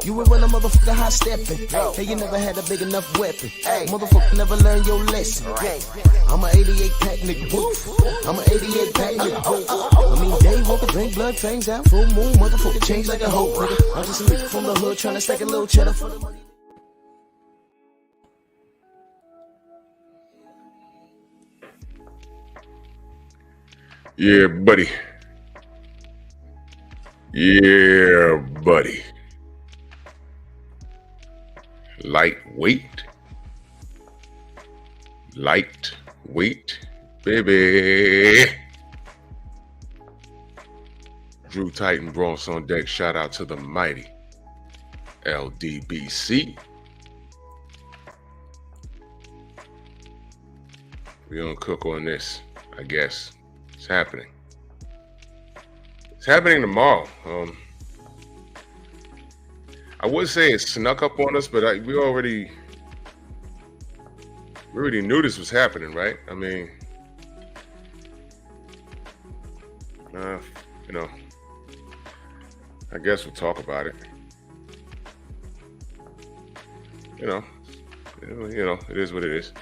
You were when a motherfucker high stepping. Hey, you never had a big enough weapon. Motherfucker never learned your lesson. I'm an 88 pack nigga. I'm an 88 pack nigga. I mean, day walker, drink blood, fangs out, full moon, motherfucker change like a hoe, nigga. I'm just a nigga from the hood trying to stack a little cheddar for the money. Yeah, buddy. Yeah, buddy. Lightweight. Lightweight, baby. Drew Titan Bronx on deck. Shout out to the mighty LDBC. We gonna cook on this, I guess. It's happening. It's happening tomorrow. I would say it snuck up on us, but we already knew this was happening, right? I mean, you know, I guess we'll talk about it. You know, it is what it is.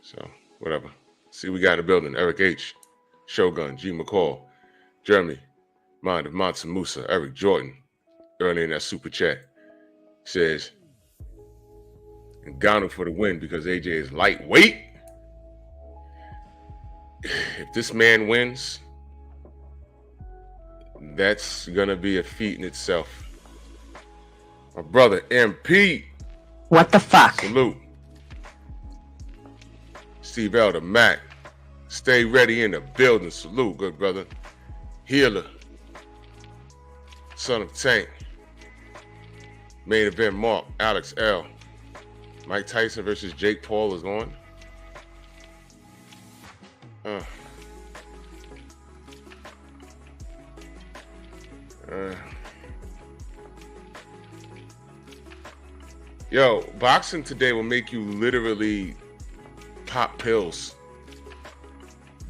So, whatever. See, we got in the building. Eric H., Shogun, G. McCall, Jeremy, Mind of Mansa Musa, Eric Jordan, early in that super chat, says, Ngannou for the win because AJ is lightweight. If this man wins, that's going to be a feat in itself. My brother, MP. What the fuck? Salute. Steve Elder, Mac. Stay ready in the building. Salute, good brother. Healer. Son of Tank. Main event Mark. Alex L. Mike Tyson versus Jake Paul is on. Yo, boxing today will make you literally pop pills.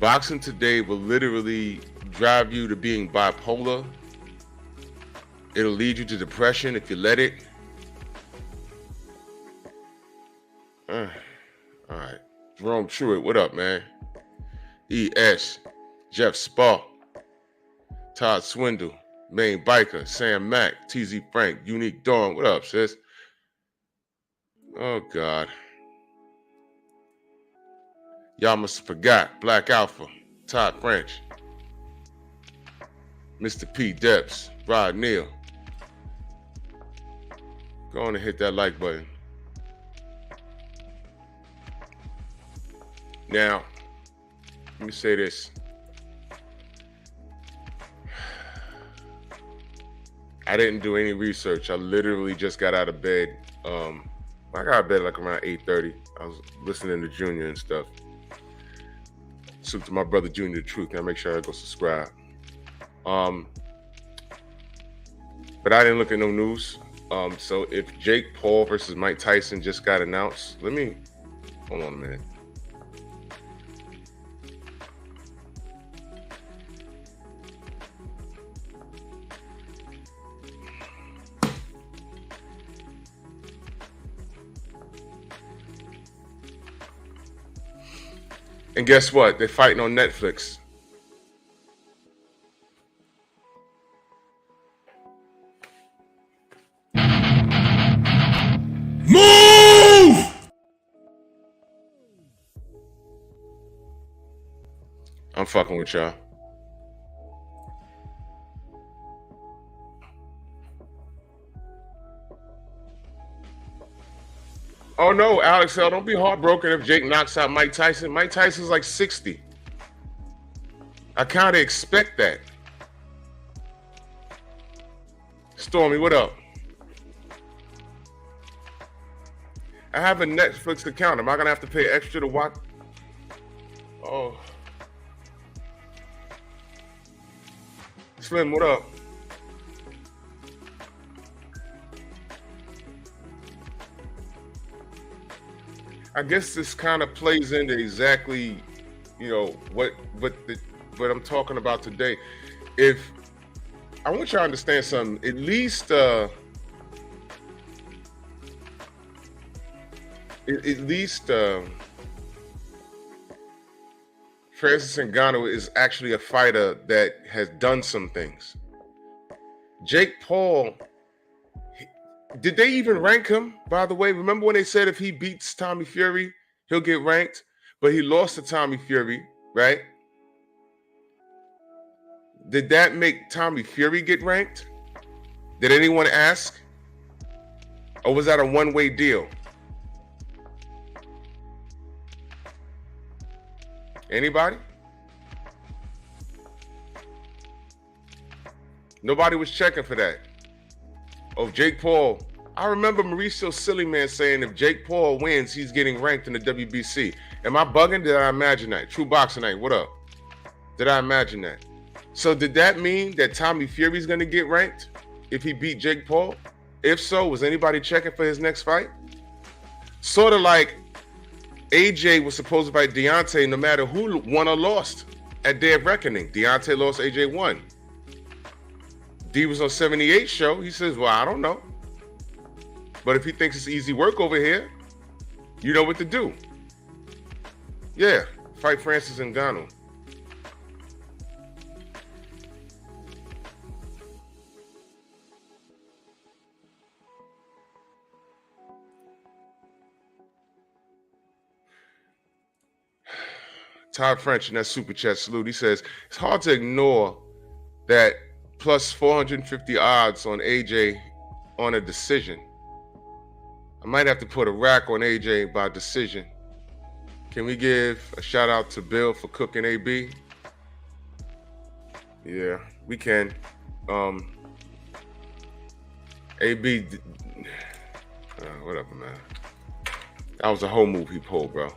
Boxing today will literally drive you to being bipolar. It'll lead you to depression if you let it. All right. Jerome Truitt, what up, man? ES, Jeff Spark, Todd Swindle, Main Biker, Sam Mack, TZ Frank, Unique Dawn, what up, sis? Oh, God. Y'all must have forgot. Black Alpha, Todd French, Mr. P. Debs, Rod Neal. Go on and hit that like button. Now, let me say this. I didn't do any research. I literally just got out of bed. I got out of bed like around 8:30. I was listening to Junior and stuff. So to my brother Junior the Truth, can I make sure I go subscribe? But I didn't look at no news. So if Jake Paul versus Mike Tyson just got announced, hold on a minute. And guess what? They're fighting on Netflix. Move! I'm fucking with y'all. Oh no, Alex L, don't be heartbroken if Jake knocks out Mike Tyson. Mike Tyson's like 60. I kind of expect that. Stormy, what up? I have a Netflix account. Am I gonna have to pay extra to watch? Oh. Slim, what up? I guess this kind of plays into exactly, what I'm talking about today. If I want you to understand something. At least Francis Ngannou is actually a fighter that has done some things. Jake Paul, did they even rank him, by the way? Remember when they said if he beats Tommy Fury, he'll get ranked? But he lost to Tommy Fury, right? Did that make Tommy Fury get ranked? Did anyone ask? Or was that a one-way deal? Anybody? Nobody was checking for that. Oh, Jake Paul. I remember Mauricio Sillyman saying if Jake Paul wins, he's getting ranked in the WBC. Am I bugging? Did I imagine that? True Boxing Night, what up? Did I imagine that? So did that mean that Tommy Fury's going to get ranked if he beat Jake Paul? If so, was anybody checking for his next fight? Sort of like AJ was supposed to fight Deontay no matter who won or lost at Day of Reckoning. Deontay lost, AJ won. D was on 78 show. He says, well, I don't know. But if he thinks it's easy work over here, you know what to do. Yeah, fight Francis Ngannou. Todd French in that super chat salute. He says, it's hard to ignore that plus 450 odds on AJ on a decision. I might have to put a rack on AJ by decision. Can we give a shout out to Bill for cooking AB? Yeah, we can. AB, whatever, man. That was a whole move he pulled, bro.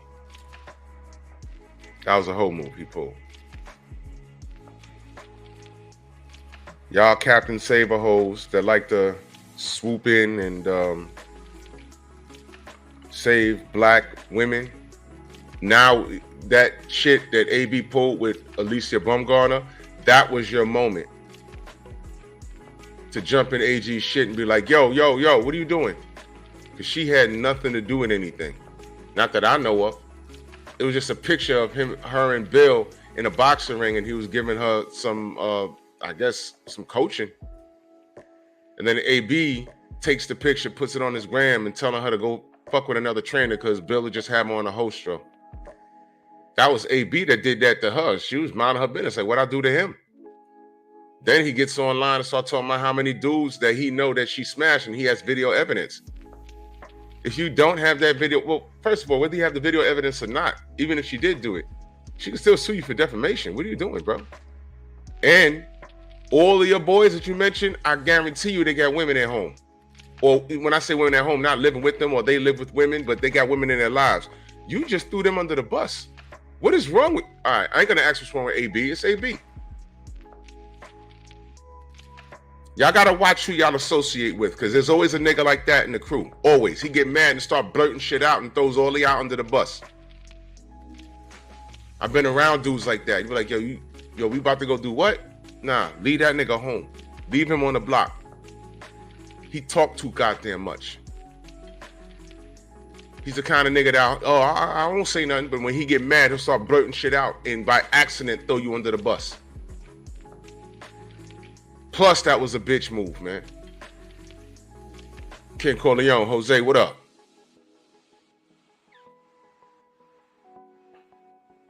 That was a whole move he pulled. Y'all Captain Saber hoes that like to swoop in and save black women. Now that shit that AB pulled with Alicia Baumgartner, that was your moment to jump in AG's shit and be like, yo, what are you doing? Because she had nothing to do with anything. Not that I know of. It was just a picture of her and Bill in a boxing ring, and he was giving her some, I guess, some coaching. And then AB takes the picture, puts it on his gram, and telling her to go fuck with another trainer because Bill had just had him on a host show. That was AB that did that to her. She was minding her business. Like, what'd I do to him? Then he gets online and starts talking about how many dudes that he know that she smashed, and he has video evidence. If you don't have that video, well, first of all, whether you have the video evidence or not, even if she did do it, she can still sue you for defamation. What are you doing, bro? And all of your boys that you mentioned, I guarantee you they got women at home. Or when I say women at home, not living with them, or they live with women, but they got women in their lives. You just threw them under the bus. What is wrong with, all right, I ain't gonna ask what's wrong with AB, it's AB. Y'all gotta watch who y'all associate with, because there's always a nigga like that in the crew. Always. He get mad and start blurting shit out and throws all the out under the bus. I've been around dudes like that. You be like, yo, we about to go do what? Nah, leave that nigga home. Leave him on the block. He talk too goddamn much. He's the kind of nigga that, I won't say nothing, but when he get mad, he'll start blurting shit out and by accident throw you under the bus. Plus, that was a bitch move, man. Ken Corleone, Jose, what up?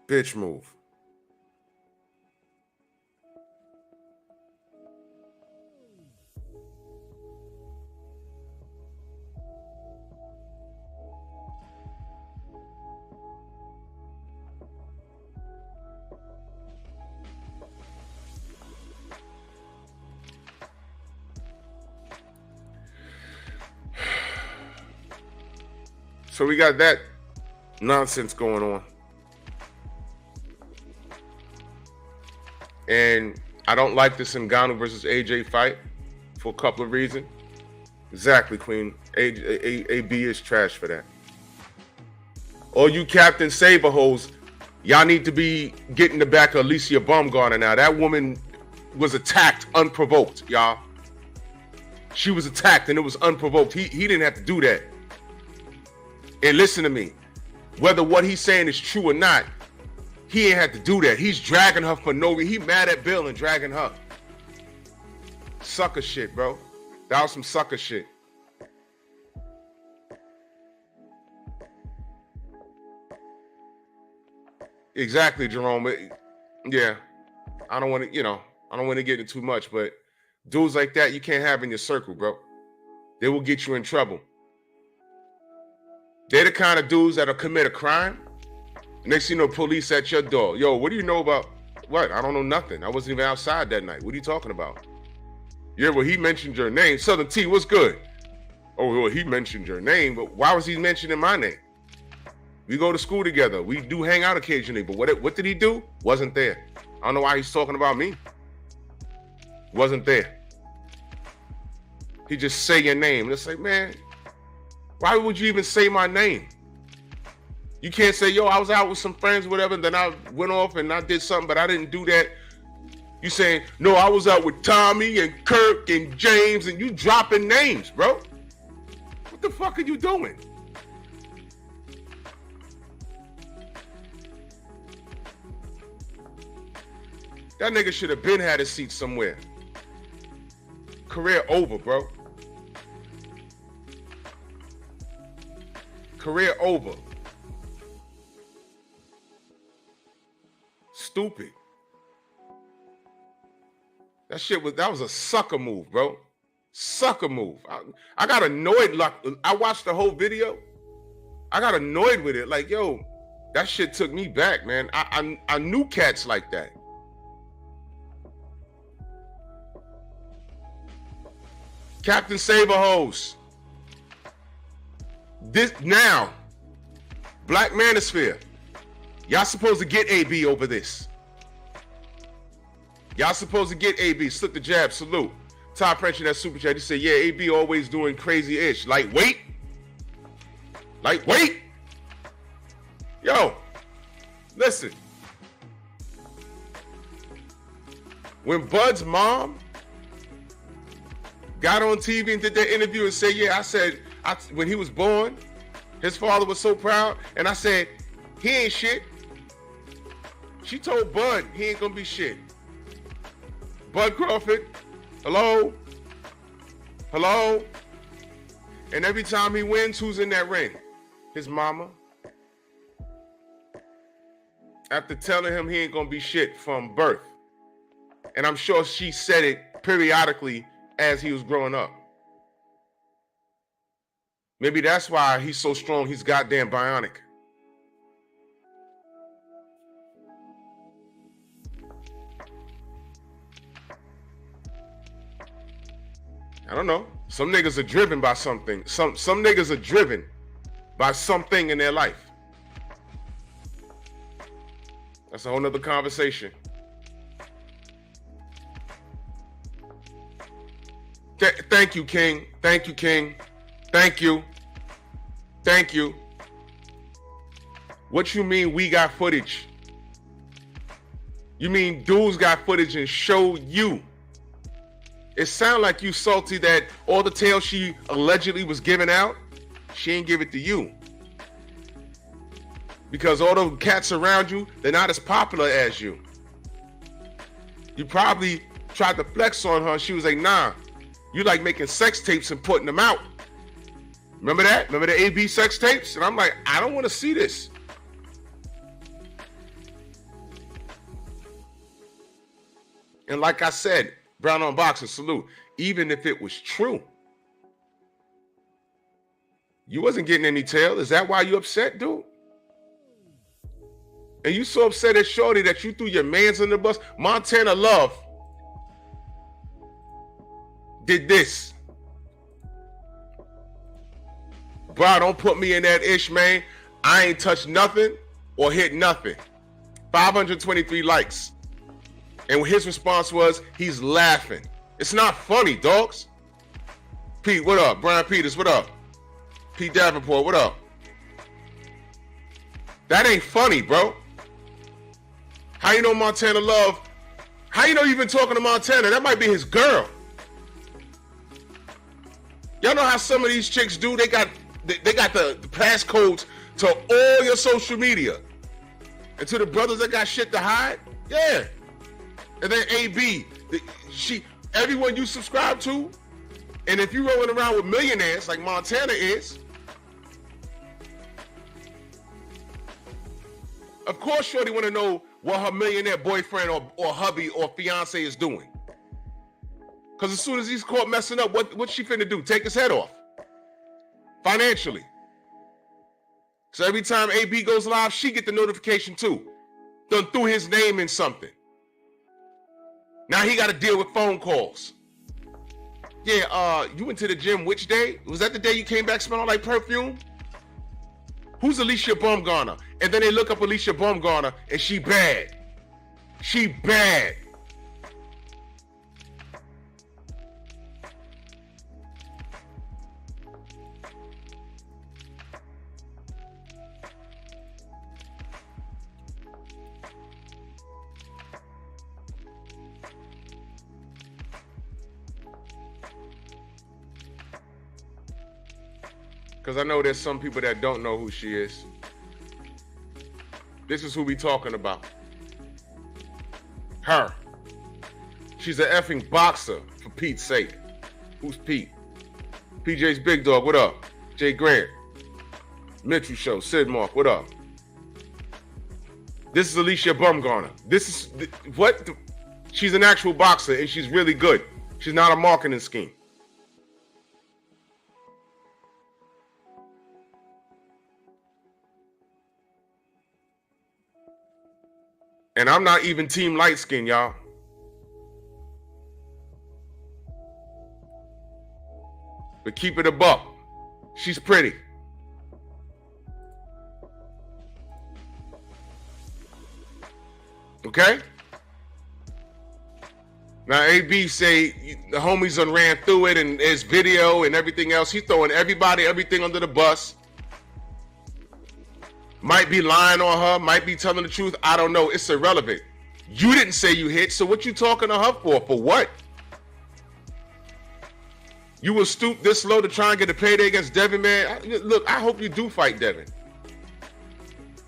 Bitch move. So we got that nonsense going on. And I don't like this Ngannou versus AJ fight for a couple of reasons. Exactly, Queen. AB is trash for that. All you Captain Saber hoes, y'all need to be getting the back of Alicia Baumgartner now. That woman was attacked unprovoked, y'all. She was attacked and it was unprovoked. He didn't have to do that. And listen to me. Whether what he's saying is true or not, he ain't had to do that. He's dragging her for no reason. He mad at Bill and dragging her. Sucker shit, bro. That was some sucker shit. Exactly, Jerome. Yeah. I don't want to get into too much, but dudes like that you can't have in your circle, bro. They will get you in trouble. They're the kind of dudes that'll commit a crime. Next thing you know, police at your door. Yo, what do you know about what? I don't know nothing. I wasn't even outside that night. What are you talking about? Yeah, well, he mentioned your name. Southern T, what's good? Oh, well, he mentioned your name, but why was he mentioning my name? We go to school together. We do hang out occasionally, but what did he do? Wasn't there. I don't know why he's talking about me. Wasn't there. He just say your name. And it's like, man, why would you even say my name? You can't say, yo, I was out with some friends or whatever, and then I went off and I did something, but I didn't do that. You saying, no, I was out with Tommy and Kirk and James, and you dropping names, bro. What the fuck are you doing? That nigga should have been had a seat somewhere. Career over, bro. Career over. Stupid. That was a sucker move, bro. Sucker move. I got annoyed. Like, I watched the whole video. I got annoyed with it. Like, yo, that shit took me back, man. I knew cats like that. Captain Saberhose. This now, Black Manosphere. Y'all supposed to get AB over this. Y'all supposed to get AB. Slip the jab. Salute. Todd French in that super chat. He said, yeah, AB always doing crazy-ish. Lightweight. Lightweight. Yo, listen. When Bud's mom got on TV and did that interview and said, yeah, when he was born, his father was so proud. And I said, he ain't shit. She told Bud he ain't gonna be shit. Bud Crawford, hello? Hello? And every time he wins, who's in that ring? His mama. After telling him he ain't gonna be shit from birth. And I'm sure she said it periodically as he was growing up. Maybe that's why he's so strong, he's goddamn bionic. I don't know. Some niggas are driven by something. Some niggas are driven by something in their life. That's a whole nother conversation. Thank you, King. Thank you, King. Thank you. Thank you. What you mean we got footage? You mean dudes got footage and showed you? It sound like you salty that all the tales she allegedly was giving out, she ain't give it to you. Because all the cats around you, they're not as popular as you. You probably tried to flex on her and she was like, nah, you like making sex tapes and putting them out. Remember that? Remember the AB sex tapes? And I'm like, I don't want to see this. And like I said, Brown on Boxer, salute. Even if it was true, you wasn't getting any tail. Is that why you upset, dude? And you so upset at Shorty that you threw your mans in the bus? Montana Love did this. Bro, don't put me in that ish, man. I ain't touched nothing or hit nothing. 523 likes. And his response was, he's laughing. It's not funny, dogs. Pete, what up? Brian Peters, what up? Pete Davenport, what up? That ain't funny, bro. How you know Montana Love How you know you've been talking to Montana? That might be his girl. Y'all know how some of these chicks do? They got the passcodes to all your social media. And to the brothers that got shit to hide, yeah. And then AB, everyone you subscribe to, and if you rolling around with millionaires like Montana is, of course Shorty want to know what her millionaire boyfriend or hubby or fiance is doing. Because as soon as he's caught messing up, what's she finna do? Take his head off. Financially. So every time AB goes live, she get the notification too. Done threw his name in something. Now he got to deal with phone calls. Yeah, you went to the gym which day? Was that the day you came back smelling like perfume? Who's Alicia Baumgartner? And then they look up Alicia Baumgartner and she bad. She bad. Because I know there's some people that don't know who she is. This is who we talking about. Her. She's an effing boxer, for Pete's sake. Who's Pete? PJ's Big Dog, what up? Jay Grant. Mitchell Show, Sid Mark, what up? This is Alicia Baumgartner. She's an actual boxer and she's really good. She's not a marketing scheme. And I'm not even team light skin, y'all. But keep it a buck. She's pretty. Okay? Now AB say the homies done ran through it and there's video and everything else. He's throwing everything under the bus. Might be lying on her, might be telling the truth. I don't know. It's irrelevant. You didn't say you hit, so what you talking to her for? For what? You will stoop this low to try and get a payday against Devin, man? Look, I hope you do fight Devin.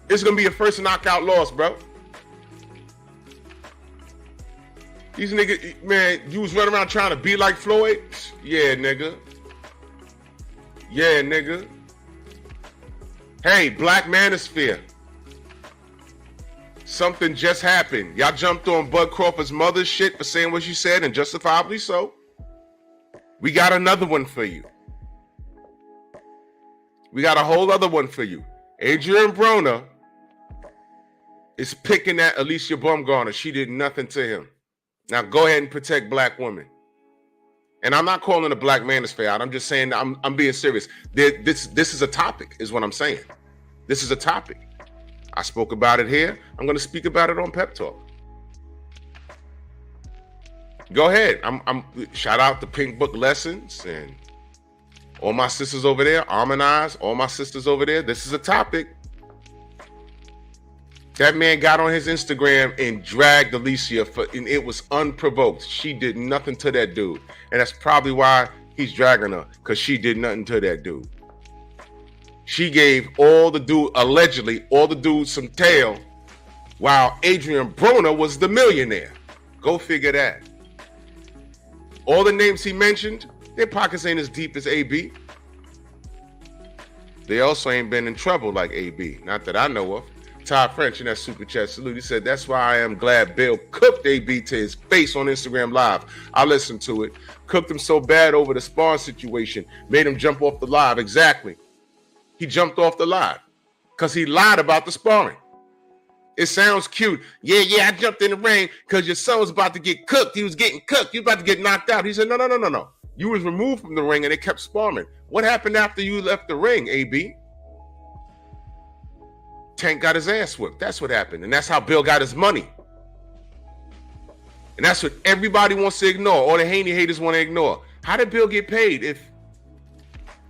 It's going to be your first knockout loss, bro. These niggas, man, you was running around trying to be like Floyd? Yeah, nigga. Yeah, nigga. Hey, Black Manosphere. Something just happened. Y'all jumped on Bud Crawford's mother's shit for saying what she said, and justifiably so. We got another one for you. We got a whole other one for you. Adrian Broner is picking at Alicia Baumgartner. She did nothing to him. Now go ahead and protect black women. And I'm not calling a Black Manosphere out. I'm just saying I'm being serious. This is a topic, is what I'm saying. This is a topic. I spoke about it here. I'm going to speak about it on Pep Talk. Go ahead. I'm shout out to Pink Book Lessons and all my sisters over there. Harmonize, all my sisters over there. This is a topic. That man got on his Instagram and dragged Alicia and it was unprovoked. She did nothing to that dude. And that's probably why he's dragging her, because she did nothing to that dude. She gave allegedly all the dudes some tail, while Adrian Broner was the millionaire. Go figure that. All the names he mentioned, their pockets ain't as deep as AB. They also ain't been in trouble like AB, not that I know of. Todd French in that super chat salute. He said, that's why I am glad Bill cooked AB to his face on Instagram Live. I listened to it. Cooked him so bad over the sparring situation. Made him jump off the live. Exactly. He jumped off the live because he lied about the sparring. It sounds cute. Yeah, I jumped in the ring because your son was about to get cooked. He was getting cooked. You about to get knocked out. He said, no. You was removed from the ring and they kept sparring. What happened after you left the ring, AB? Tank got his ass whipped. That's what happened. And that's how Bill got his money. And that's what everybody wants to ignore. All the Haney haters want to ignore. How did Bill get paid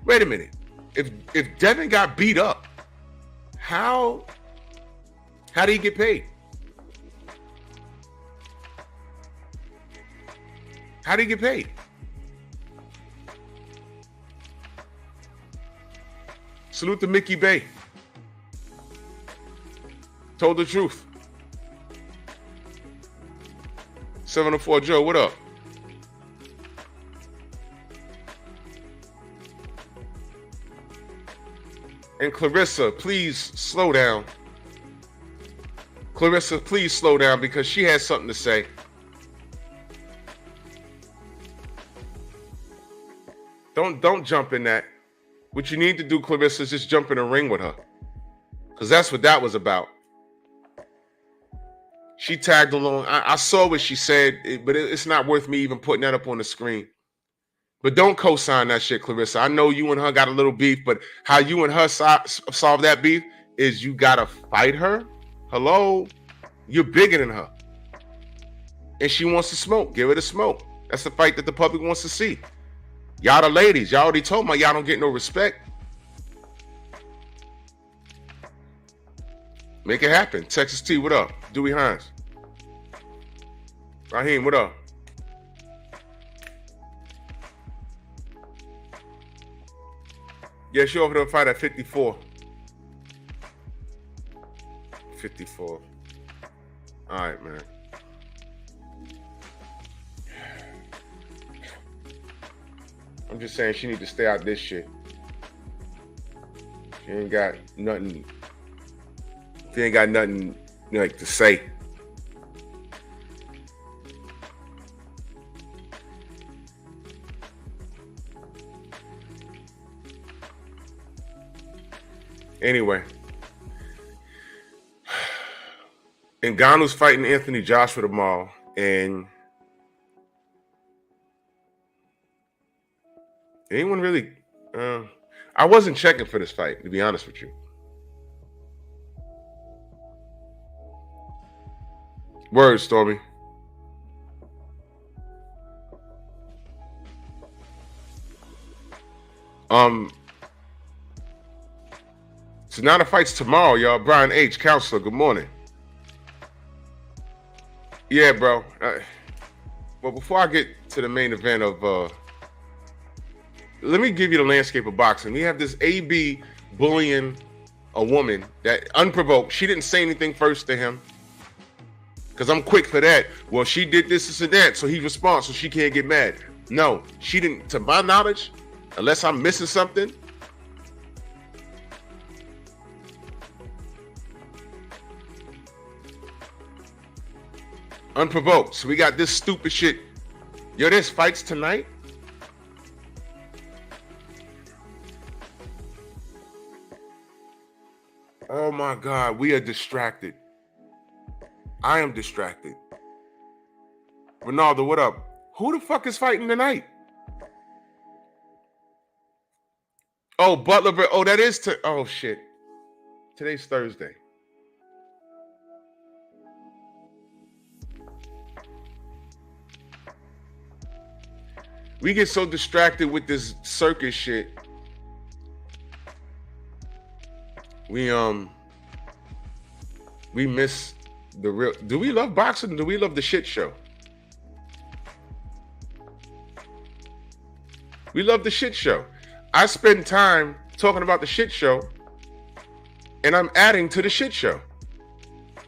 wait a minute. If Devin got beat up, how did he get paid? How do you get paid? Salute to Mickey Bay. Told the truth. 704 Joe, what up? And Clarissa, please slow down. Clarissa, please slow down because she has something to say. Don't jump in that. What you need to do, Clarissa, is just jump in a ring with her. Because that's what that was about. She tagged along. I saw what she said, but it's not worth me even putting that up on the screen. But don't co-sign that shit, Clarissa. I know you and her got a little beef, but how you and her solve that beef is you gotta fight her. Hello? You're bigger than her. And she wants to smoke. Give her the smoke. That's the fight that the public wants to see. Y'all the ladies. Y'all already told me y'all don't get no respect. Make it happen. Texas T, what up? Dewey Hines. Raheem, what up? Yeah, she over there fight at 54. 54. All right, man. I'm just saying she need to stay out this shit. She ain't got nothing. She ain't got nothing like to say. Anyway, Ngannou's fighting Anthony Joshua tomorrow, and anyone really? I wasn't checking for this fight, to be honest with you. Word, Stormy. So now the fight's tomorrow, y'all. Brian H., counselor, good morning. Yeah, bro. Well, before I get to the main event of, let me give you the landscape of boxing. We have this AB bullying a woman that unprovoked. She didn't say anything first to him. Because I'm quick for that. Well, she did this and that, so he responds, so she can't get mad. No, she didn't, to my knowledge, unless I'm missing something. Unprovoked. So we got this stupid shit. Yo, there's fights tonight? Oh my God, we are distracted. I am distracted. Ronaldo, what up? Who the fuck is fighting tonight? Oh, Butler. Oh, that is oh shit. Today's Thursday. We get so distracted with this circus shit. We miss the real. Do we love boxing? Do we love the shit show? We love the shit show. I spend time talking about the shit show, and I'm adding to the shit show,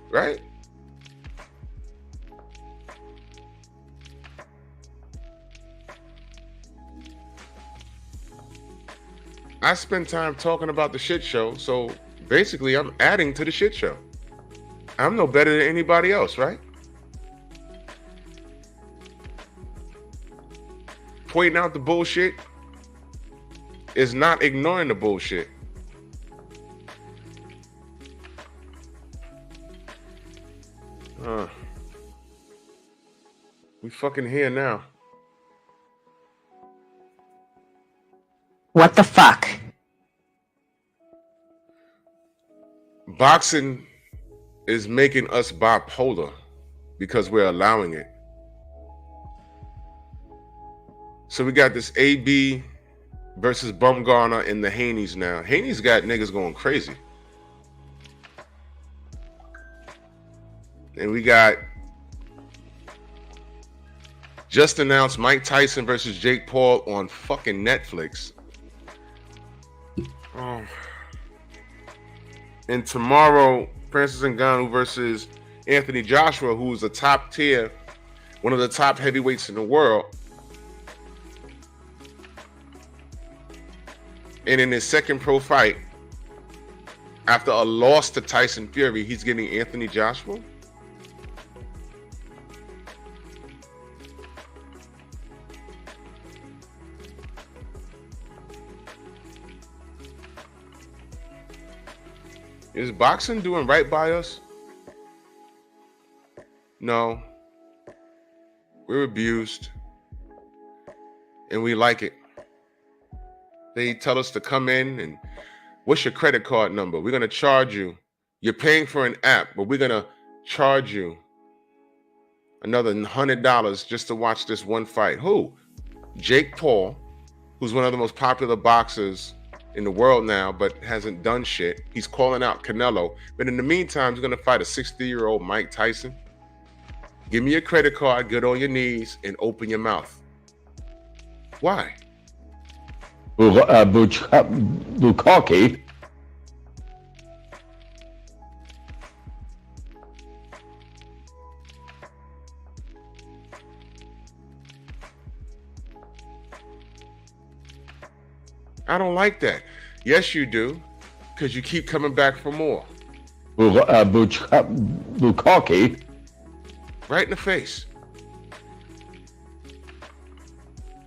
right? I spend time talking about the shit show, so basically I'm adding to the shit show. I'm no better than anybody else, right? Pointing out the bullshit is not ignoring the bullshit. We fucking here now. What the fuck? Boxing is making us bipolar because we're allowing it. So we got this AB versus Bumgarner in the Haney's now. Haney's got niggas going crazy. And we got just announced Mike Tyson versus Jake Paul on fucking Netflix. And tomorrow, Francis Ngannou versus Anthony Joshua, who's a top tier, one of the top heavyweights in the world. And in his second pro fight, after a loss to Tyson Fury, he's getting Anthony Joshua. Is boxing doing right by us? No. We're abused. And we like it. They tell us to come in and what's your credit card number? We're going to charge you. You're paying for an app, but we're going to charge you another $100 just to watch this one fight. Who? Jake Paul, who's one of the most popular boxers in the world now, but hasn't done shit. He's calling out Canelo. But in the meantime, he's going to fight a 60-year-old Mike Tyson. Give me your credit card, get on your knees, and open your mouth. Why? Bukaki. I don't like that. Yes, you do, because you keep coming back for more. Bukaki. Right in the face.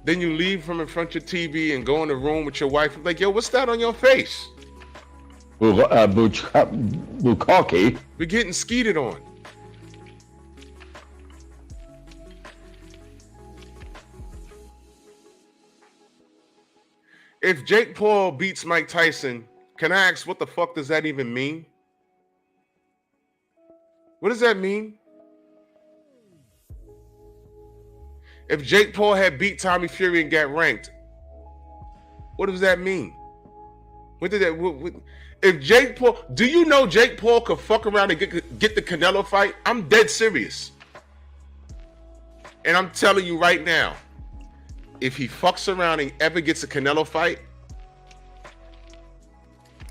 Then you leave from in front of your TV and go in the room with your wife. Like, yo, what's that on your face? Bukaki. We're getting skeeted on. If Jake Paul beats Mike Tyson, can I ask what the fuck does that even mean? What does that mean? If Jake Paul had beat Tommy Fury and got ranked, what does that mean? What did that? If Jake Paul, do you know Jake Paul could fuck around and get the Canelo fight? I'm dead serious. And I'm telling you right now, if he fucks around and ever gets a Canelo fight,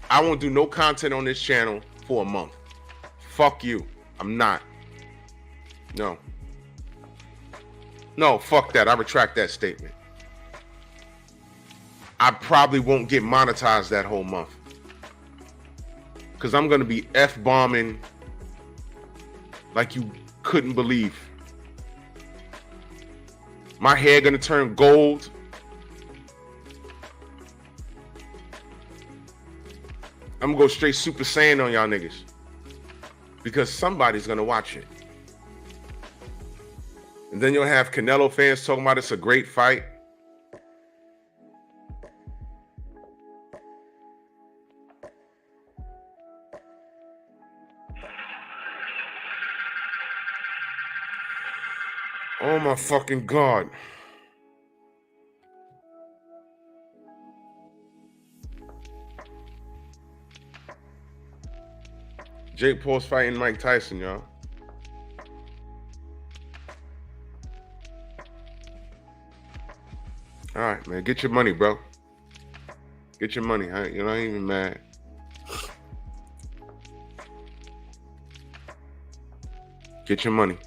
I won't do no content on this channel for a month. Fuck you. I'm not. No. No, fuck that. I retract that statement. I probably won't get monetized that whole month. Because I'm going to be F-bombing like you couldn't believe. My hair going to turn gold. I'm going to go straight Super Saiyan on y'all niggas. Because somebody's going to watch it. And then you'll have Canelo fans talking about it's a great fight. Oh my fucking God. Jake Paul's fighting Mike Tyson, y'all. All right, man, get your money, bro. Get your money. I ain't even mad. Get your money.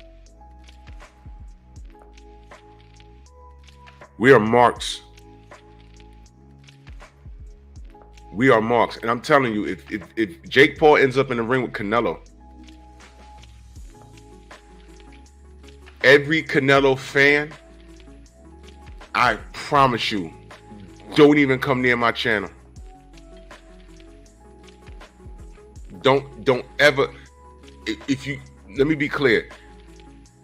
We are marks. We are marks. And I'm telling you, if Jake Paul ends up in the ring with Canelo, every Canelo fan, I promise you, don't even come near my channel. Don't ever, if you, let me be clear.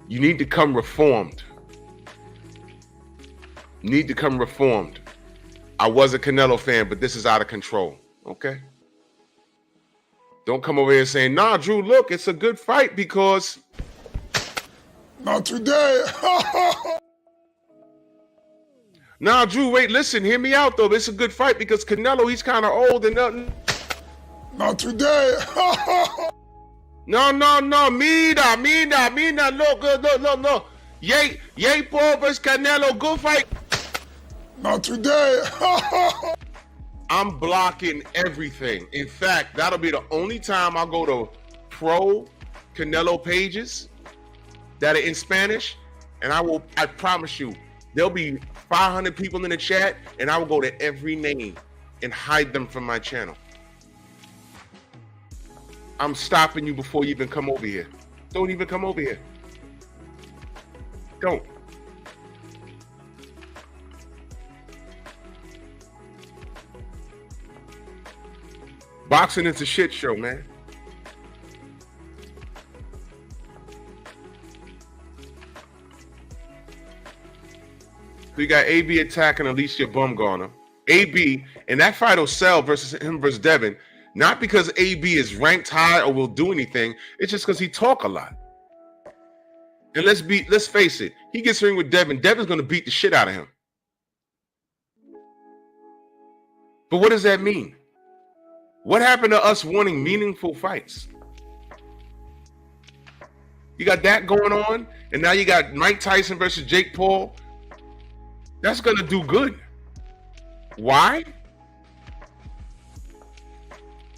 You need to come reformed. Need to come reformed. I was a Canelo fan, but this is out of control. Okay? Don't come over here saying, nah, Drew, look, it's a good fight because. Not today. Nah, Drew, wait, listen, hear me out, though. It's a good fight because Canelo, he's kind of old and nothing. Not today. No. Mira. Look. Yay Paul versus Canelo, good fight. Not today. I'm blocking everything. In fact, that'll be the only time I'll go to pro Canelo pages that are in Spanish, and I promise you, there'll be 500 people in the chat, and I will go to every name and hide them from my channel. I'm stopping you before you even come over here. Don't even come over here. Don't. Boxing is a shit show, man. So you got AB attacking Alicia Bumgarner. AB, and that fight will sell versus him versus Devin, not because AB is ranked high or will do anything. It's just because he talk a lot. And let's face it, he gets in with Devin. Devin's gonna beat the shit out of him. But what does that mean? What happened to us wanting meaningful fights? You got that going on, and now you got Mike Tyson versus Jake Paul. That's gonna do good. Why?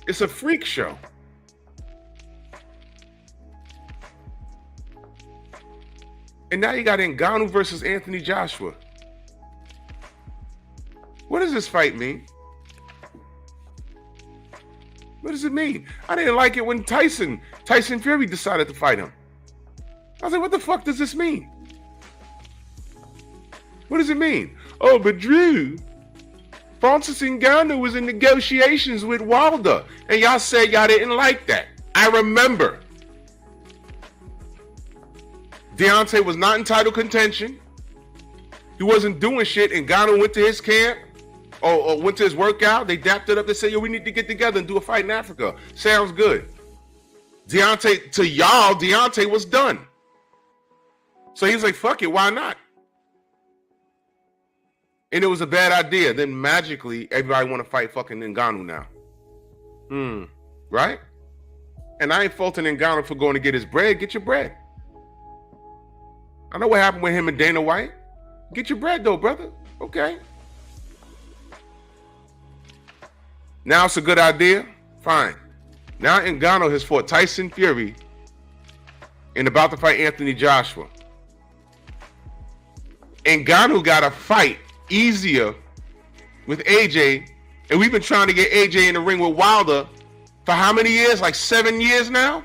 It's a freak show. And now you got Ngannou versus Anthony Joshua. What does this fight mean? What does it mean? I didn't like it when Tyson Fury decided to fight him. I was like, what the fuck does this mean? What does it mean? Oh, but Drew, Francis Ngannou was in negotiations with Wilder, and y'all said y'all didn't like that. I remember. Deontay was not in title contention. He wasn't doing shit, and Ngannou went to his camp or went to his workout. They dapped it up. They said, yo, we need to get together and do a fight in Africa. Sounds good. Deontay, to y'all, Deontay was done. So he was like, fuck it, why not? And it was a bad idea. Then magically, everybody want to fight fucking Ngannou now. Right? And I ain't faulting Ngannou for going to get his bread. Get your bread. I know what happened with him and Dana White. Get your bread though, brother. Okay. Now it's a good idea. Fine. Now Ngannou has fought Tyson Fury and about to fight Anthony Joshua. Ngannou got a fight easier with AJ, and we've been trying to get AJ in the ring with Wilder for how many years? Like 7 years now?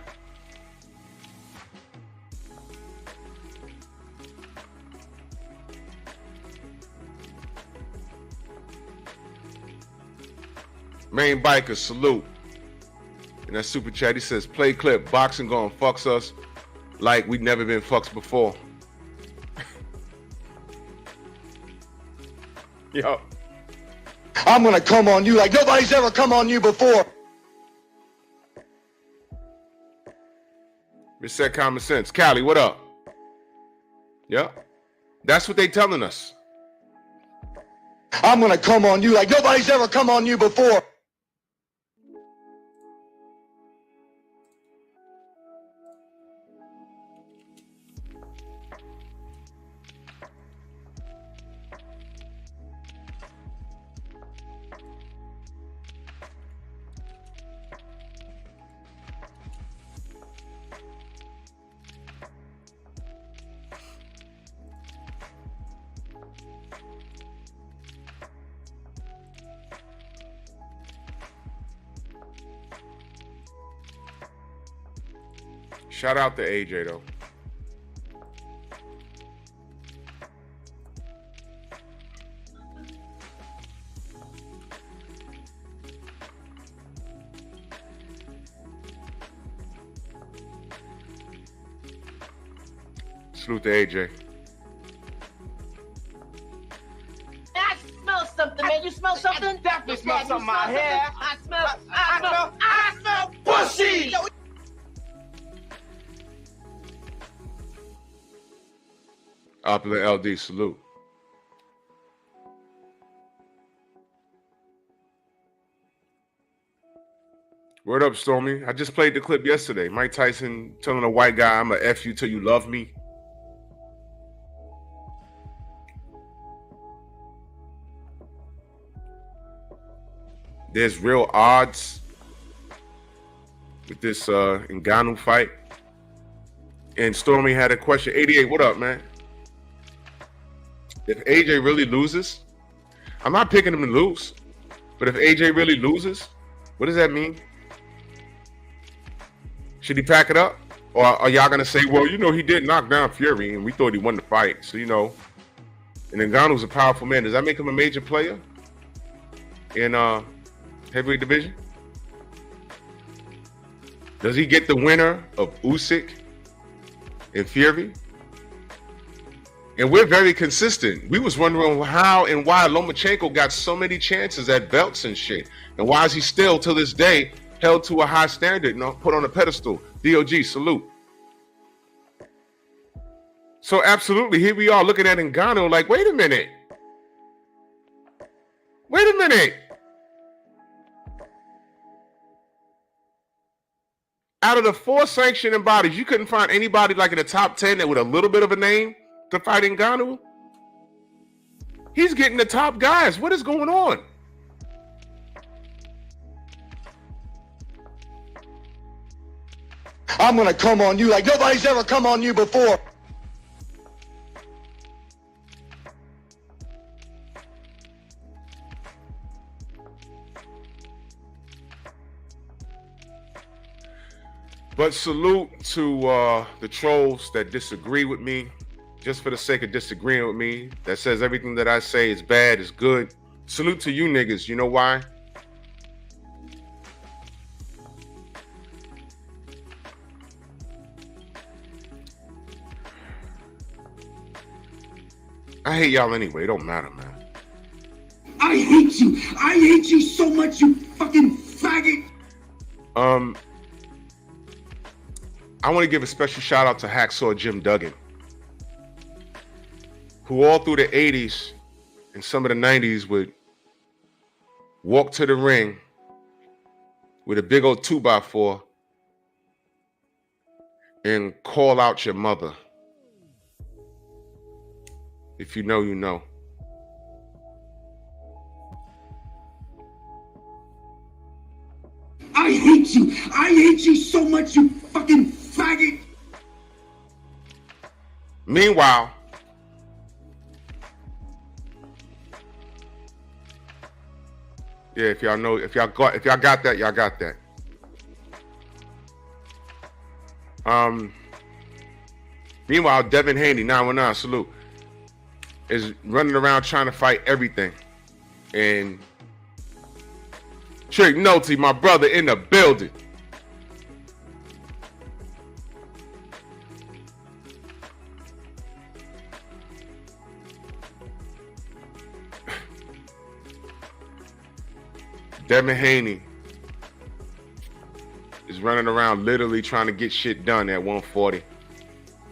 Main Biker, salute. In that super chat, he says, play clip, boxing gonna fucks us like we'd never been fucks before. Yo. I'm gonna come on you like nobody's ever come on you before. Reset common sense. Callie, what up? Yeah. That's what they telling us. I'm gonna come on you like nobody's ever come on you before. Shout out to AJ though. Salute to AJ. I smell something, man. You smell something? I definitely smell something in my smell hair. something? I smell Pussy! Opulent LD, salute. Word up, Stormy. I just played the clip yesterday. Mike Tyson telling a white guy, I'm gonna F you till you love me. there's real odds with this Ngannou fight. And Stormy had a question. 88, what up, man? If AJ really loses, I'm not picking him to lose, but if AJ really loses, what does that mean? Should he pack it up? Or are y'all going to say, well, you know, he did knock down Fury and we thought he won the fight. So, you know, and Ngannou's a powerful man. Does that make him a major player in heavyweight division? Does he get the winner of Usyk and Fury? And we're very consistent. We was wondering how and why Lomachenko got so many chances at belts and shit. And why is he still, to this day, held to a high standard, you know, put on a pedestal? DOG, salute. So absolutely, here we are looking at Ngannou like, wait a minute. Wait a minute. Out of the 4 sanctioning bodies, you couldn't find anybody like in the top 10 that with a little bit of a name to fight Ngannou? He's getting the top guys. What is going on? I'm gonna come on you like nobody's ever come on you before. But salute to the trolls that disagree with me, just for the sake of disagreeing with me, that says everything that I say is bad, is good. Salute to you niggas. You know why? I hate y'all anyway. It don't matter, man. I hate you. I hate you so much, you fucking faggot. I want to give a special shout out to Hacksaw Jim Duggan, who all through the 80s and some of the 90s would walk to the ring with a big old 2x4 and call out your mother. If you know, you know. I hate you. I hate you so much, you fucking faggot. Meanwhile, yeah, if y'all know, if y'all got that, y'all got that. Meanwhile, Devin Haney, 919, salute, is running around trying to fight everything. And Trick Noty, my brother, in the building. Devin Haney is running around literally trying to get shit done at 140.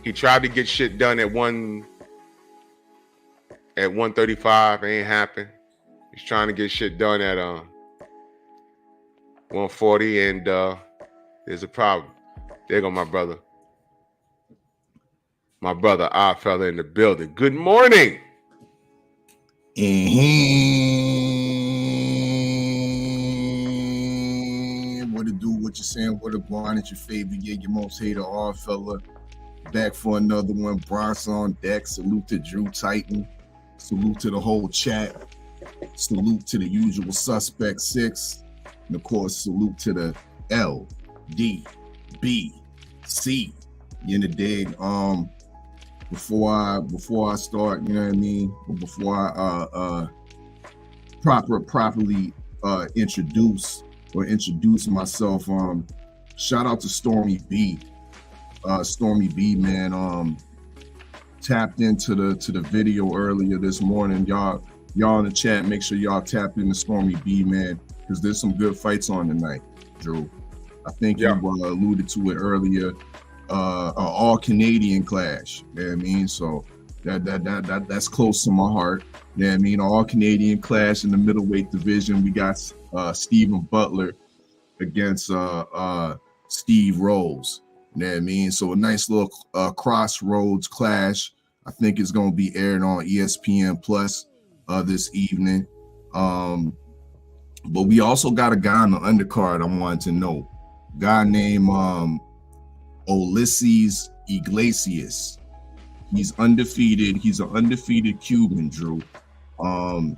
He tried to get shit done at 135. It ain't happen. He's trying to get shit done at 140, and there's a problem. There go my brother. My brother, odd fella in the building. Good morning. What it do, what you saying, what it going, it's your favorite, yeah, your most hated odd fella. Back for another one. Bronx on deck. Salute to Drew Titan. Salute to the whole chat. Salute to the usual suspect 6. And of course, salute to the L, D, B, C. You in the dig? Before I start, you know what I mean? Before I properly introduce myself, shout out to Stormy B. Stormy B, man, tapped into the video earlier this morning. Y'all in the chat, make sure y'all tapped into Stormy B, man, because there's some good fights on tonight, Drew. I think you alluded to it earlier. An all-Canadian clash, you know what I mean? So that's close to my heart. You know what I mean? All-Canadian clash in the middleweight division. We got Stephen Butler against Steve Rose. You know what I mean? So a nice little crossroads clash. I think it's going to be aired on ESPN Plus this evening. But we also got a guy on the undercard I wanted to know. Guy named Ulysses Iglesias. He's undefeated. He's an undefeated Cuban, Drew. And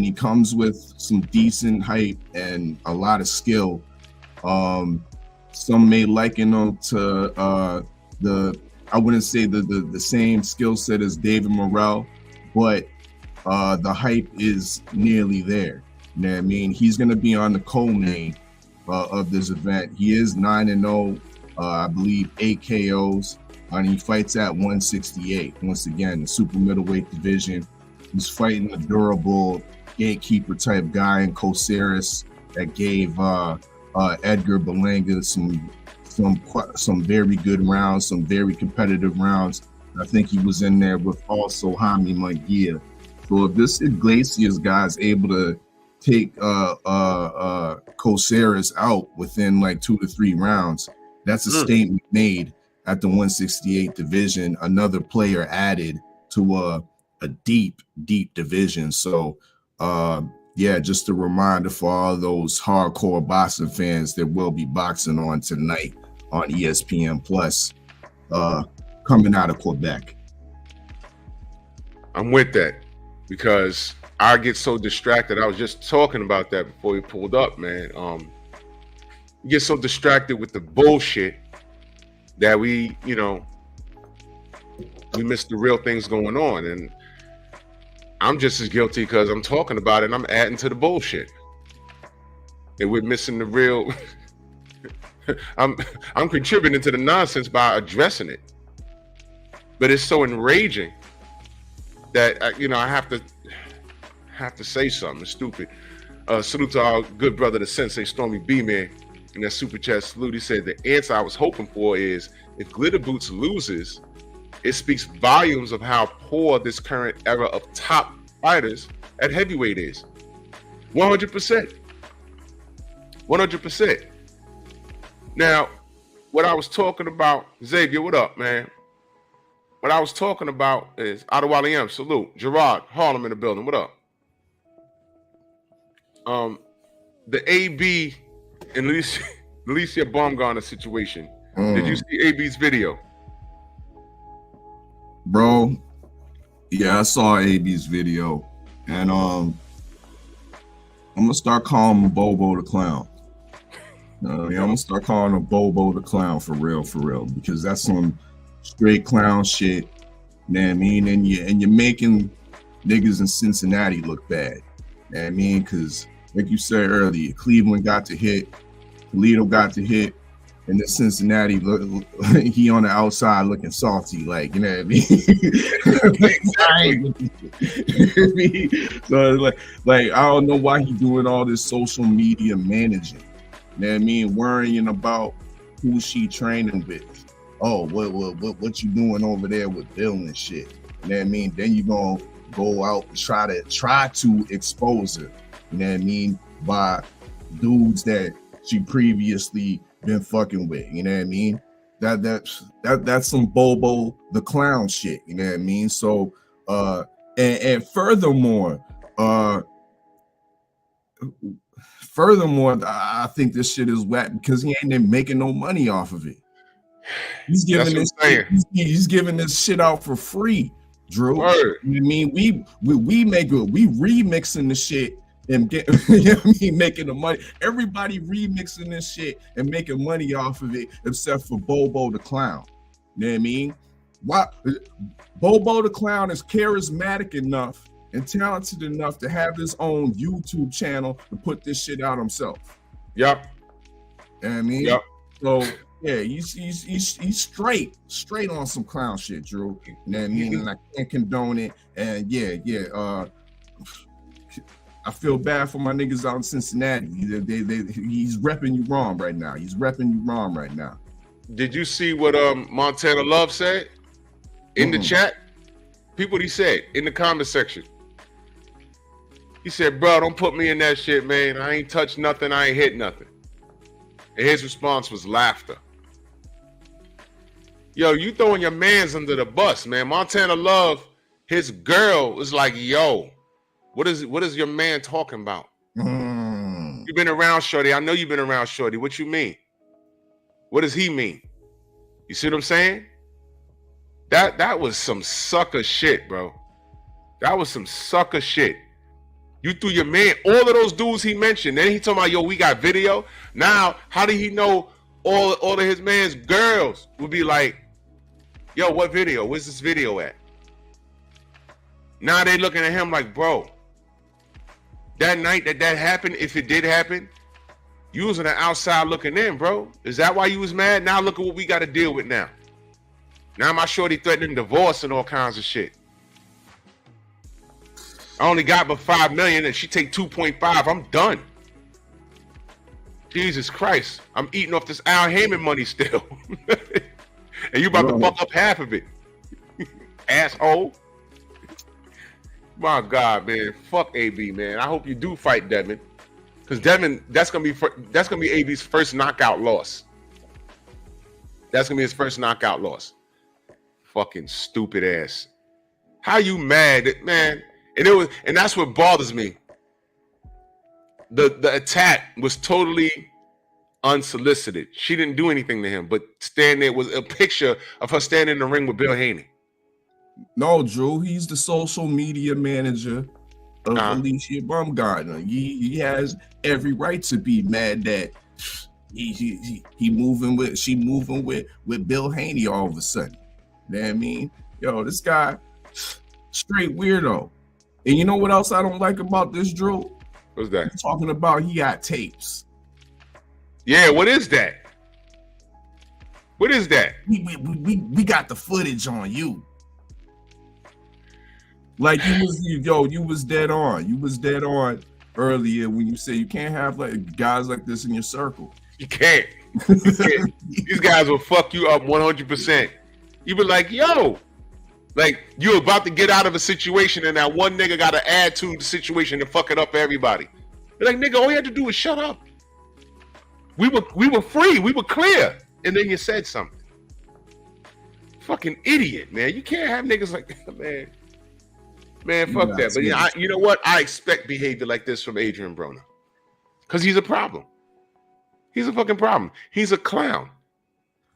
he comes with some decent height and a lot of skill. Some may liken him to I wouldn't say the same skill set as David Morrell, but the hype is nearly there. You know what I mean? He's going to be on the co-main of this event. He is 9-0, I believe 8 KOs, and he fights at 168. Once again, the super middleweight division. He's fighting a durable gatekeeper type guy in Coceres that gave Edgar Berlanga some very good rounds, some very competitive rounds. I think he was in there with also Jaime Munguia. So if this Iglesias guy is able to take Coceres out within like 2 to 3 rounds, that's a statement made at the 168 division. Another player added to a deep division. So yeah, just a reminder for all those hardcore boxing fans that will be boxing on tonight on ESPN Plus, coming out of Quebec. I'm with that because I get so distracted. I was just talking about that before we pulled up, man. You get so distracted with the bullshit that we miss the real things going on. And I'm just as guilty because I'm talking about it and I'm adding to the bullshit. And we're missing the real. I'm contributing to the nonsense by addressing it. But it's so enraging that I have to say something. It's stupid. Salute to our good brother, the Sensei Stormy B Man, in that super chat salute. He said the answer I was hoping for is if Glitter Boots loses, it speaks volumes of how poor this current era of top fighters at heavyweight is. 100%. 100%. Now, what I was talking about, Xavier, what up, man? What I was talking about is Adewale M, salute. Gerard, Harlem in the building, what up? The AB and Alicia Baumgartner situation. Did you see AB's video? Bro, yeah, I saw AB's video, and I'm gonna start calling him Bobo the Clown. I'm gonna start calling him Bobo the Clown for real, because that's some straight clown shit. You know what I mean? And you're making niggas in Cincinnati look bad. You know what I mean? Because like you said earlier, Cleveland got to hit, Toledo got to hit, and then Cincinnati, he on the outside looking salty, like, you know what I mean? So like I don't know why he doing all this social media managing. You know what I mean? Worrying about who she training with. Oh, what you doing over there with Bill and shit? You know what I mean? Then you gonna go out and try to expose her. You know what I mean? By dudes that she previously been fucking with. You know what I mean? That's some Bobo the Clown shit. You know what I mean? So and furthermore, I think this shit is whack because he ain't making no money off of it. He's giving he's giving this shit out for free, Drew. Word. You know what I mean? We remixing the shit and get, you know what I mean, making the money. Everybody remixing this shit and making money off of it, except for Bobo the Clown. You know what I mean? Why Bobo the Clown is charismatic enough and talented enough to have his own YouTube channel to put this shit out himself. Yep. You know what I mean? Yep. So yeah, he's straight on some clown shit, Drew. You know what I mean? And I can't condone it. And yeah. I feel bad for my niggas out in Cincinnati. He's repping you wrong right now. Did you see what Montana Love said in the chat? People, what he said in the comment section. He said, bro, don't put me in that shit, man. I ain't touched nothing. I ain't hit nothing. And his response was laughter. Yo, you throwing your mans under the bus, man. Montana Love, his girl was like, yo, what is your man talking about? You've been around Shorty. I know you've been around Shorty. What you mean? What does he mean? You see what I'm saying? That was some sucker shit, bro. That was some sucker shit. You threw your man, all of those dudes he mentioned. Then he talking about, yo, we got video. Now, how did he know all of his man's girls would be like, yo, what video? Where's this video at? Now they looking at him like, bro, that night that happened, if it did happen, you was on the outside looking in, bro. Is that why you was mad? Now look at what we got to deal with now. Now my shorty threatening divorce and all kinds of shit. I only got but 5 million and she take 2.5. I'm done. Jesus Christ. I'm eating off this Al Heyman money still. And you about to fuck up half of it. Asshole. My God, man. Fuck AB, man. I hope you do fight Devin. Because Devin, that's gonna be AB's first knockout loss. That's gonna be his first knockout loss. Fucking stupid ass. How you mad, man? And that's what bothers me. The attack was totally unsolicited. She didn't do anything to him, but there was a picture of her standing in the ring with Bill Haney. No, Drew, he's the social media manager of Alicia Baumgartner. He has every right to be mad that she moving with Bill Haney all of a sudden. You know what I mean? Yo, this guy straight weirdo. And you know what else I don't like about this, Drew? What's that? He's talking about he got tapes. Yeah, what is that? What is that? We got the footage on you. Like you was dead on. You was dead on earlier when you say you can't have like guys like this in your circle. You can't. You can't. These guys will fuck you up 100%. You be like, yo, like you're about to get out of a situation and that one nigga got to add to the situation and fuck it up for everybody. You're like, nigga, all you had to do was shut up. We were free. We were clear. And then you said something. Fucking idiot, man. You can't have niggas like that, man. Man, fuck that. But yeah, you know what? I expect behavior like this from Adrian Broner. Because he's a problem. He's a fucking problem. He's a clown.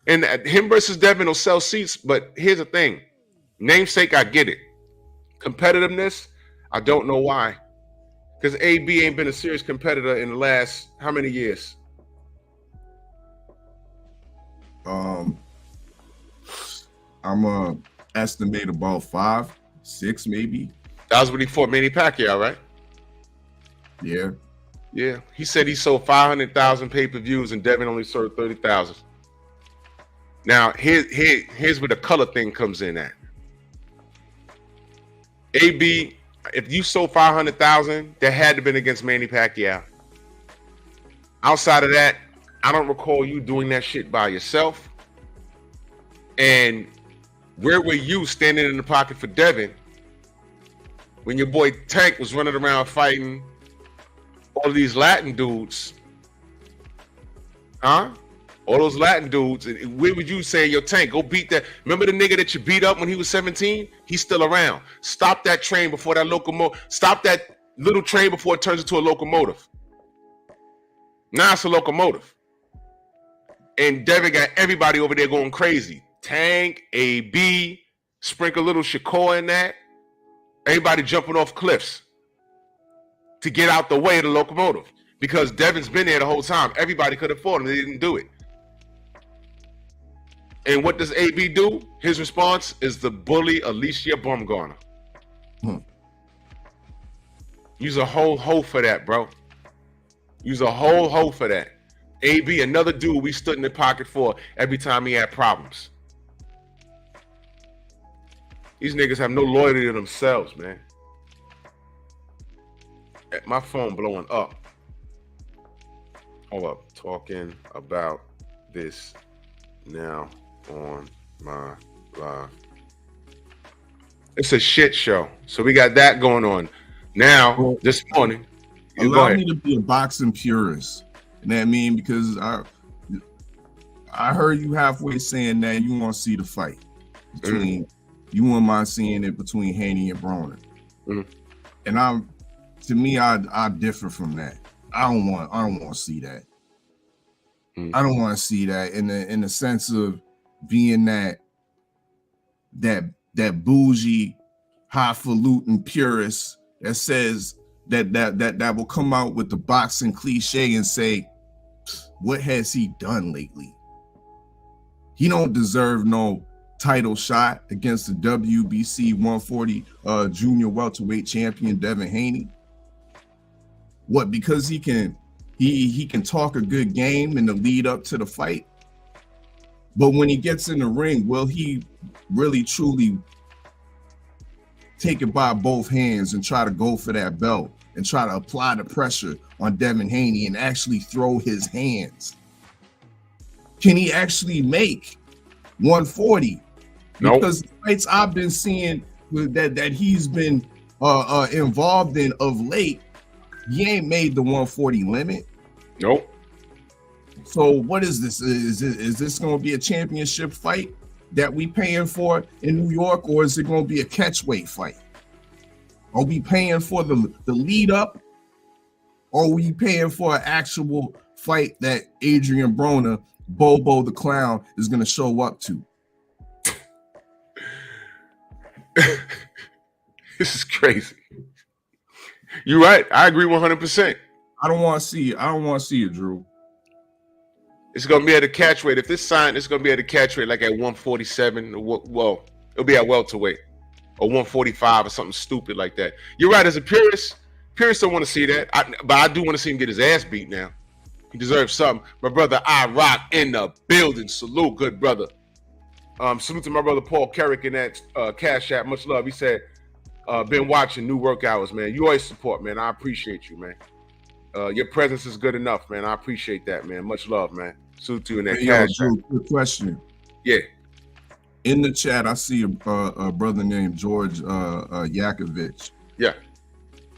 And him versus Devin will sell seats, but here's the thing. Namesake, I get it. Competitiveness, I don't know why. Because AB ain't been a serious competitor in the last, how many years? I'm gonna estimate about 5, 6 maybe. That was when he fought Manny Pacquiao, right? Yeah. Yeah. He said he sold 500,000 pay-per-views and Devin only sold 30,000. Now, here's where the color thing comes in at. AB, if you sold 500,000, that had to have been against Manny Pacquiao. Outside of that, I don't recall you doing that shit by yourself. And where were you standing in the pocket for Devin when your boy Tank was running around fighting all of these Latin dudes? Huh? All those Latin dudes. And where would you say, yo, Tank, go beat that? Remember the nigga that you beat up when he was 17? He's still around. Stop that train before that locomotive. Stop that little train before it turns into a locomotive. Now it's a locomotive. And Devin got everybody over there going crazy. Tank, AB, sprinkle a little Shakur in that. Everybody jumping off cliffs to get out the way of the locomotive. Because Devin's been there the whole time. Everybody could have fought him. They didn't do it. And what does AB do? His response is the bully Alicia Baumgartner. Use a whole hoe for that, bro. Use a whole hoe for that. AB, another dude we stood in the pocket for every time he had problems. These niggas have no loyalty to themselves, man. My phone blowing up. Hold up. Talking about this now on my live. It's a shit show. So we got that going on. Now, this morning. Allow me to be a boxing purist. You know what I mean? Because I heard you halfway saying that you want to see the fight between you wouldn't mind seeing it between Haney and Broner. And to me, I differ from that. I don't want to see that. I don't want to see that in the sense of being that bougie, highfalutin purist that says that will come out with the boxing cliche and say, what has he done lately? He don't deserve no title shot against the WBC 140 junior welterweight champion Devin Haney. What, because he can talk a good game in the lead up to the fight, but when he gets in the ring, will he really truly take it by both hands and try to go for that belt and try to apply the pressure on Devin Haney and actually throw his hands? Can he actually make 140? Nope. Because the fights I've been seeing that he's been involved in of late, he ain't made the 140 limit. Nope. So what is this? Is this going to be a championship fight that we paying for in New York, or is it going to be a catchweight fight? Are we paying for the lead up, or are we paying for an actual fight that Adrian Broner, Bobo the Clown, is going to show up to? This is crazy. You're right. I agree 100%. I don't want to see it, Drew. It's going to be at a catch weight. If this sign, it's going to be at a catch weight like at 147. Well, it'll be at welterweight or 145 or something stupid like that. You're right. As a purist don't want to see that. But I do want to see him get his ass beat now. He deserves something. My brother, I rock in the building. Salute, good brother. Salute to my brother Paul Carrick in that Cash App. Much love. He said, been watching new work hours, man. You always support, man. I appreciate you, man. Your presence is good enough, man. I appreciate that, man. Much love, man. Salute to you in that Cash App. Good question. Yeah. In the chat, I see a brother named George Yakovich. Yeah.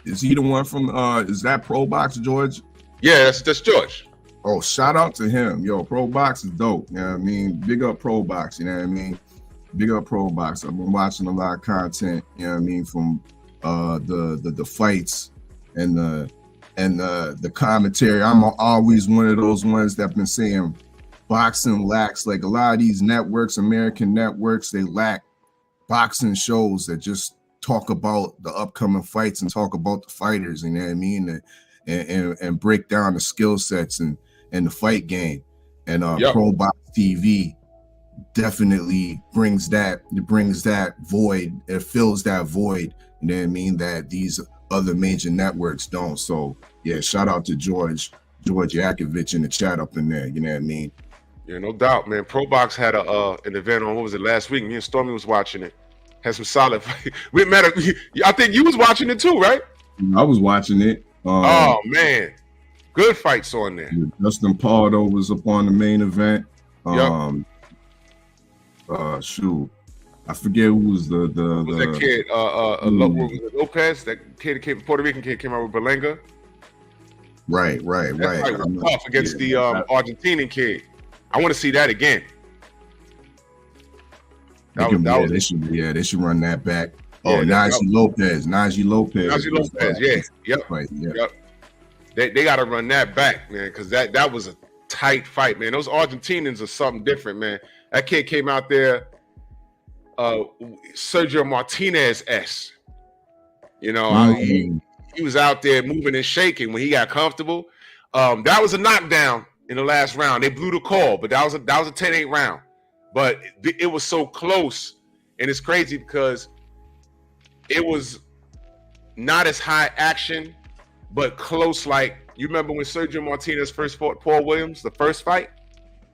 Is he the one from, is that Pro Box, George? Yeah, that's George. Oh, shout out to him. Yo, Pro Box is dope. You know what I mean? Big up Pro Box, you know what I mean? Big up Pro Box. I've been watching a lot of content, you know what I mean, from the fights and the commentary. I'm always one of those ones that been saying boxing lacks, like a lot of these networks, American networks, they lack boxing shows that just talk about the upcoming fights and talk about the fighters, you know what I mean? And break down the skill sets and the fight game. And Pro Box TV definitely brings that void. It fills that void, you know what I mean, that these other major networks don't. So yeah, shout out to George Yakovich in the chat up in there, you know what I mean? Yeah, no doubt, man. Pro Box had an event on, what was it, last week? Me and Stormy was watching it. Had some solid fight. I think you was watching it too, right? I was watching it. Oh man, good fights on there. Justin Pardo was up on the main event. Shoot, I forget who was the that kid, Lopez, that kid, Puerto Rican kid, came out with Berlanga. Right. That fight was tough against the Argentinian kid. I want to see that again. They should run that back. Oh, Najee Lopez. Yeah. Yep. They got to run that back, man, because that was a tight fight, man. Those Argentinians are something different, man. That kid came out there, Sergio Martinez-esque. You know, he was out there moving and shaking when he got comfortable. That was a knockdown in the last round. They blew the call, but that was a 10-8 round. But it was so close, and it's crazy because it was not as high action, but close. Like, you remember when Sergio Martinez first fought Paul Williams, the first fight?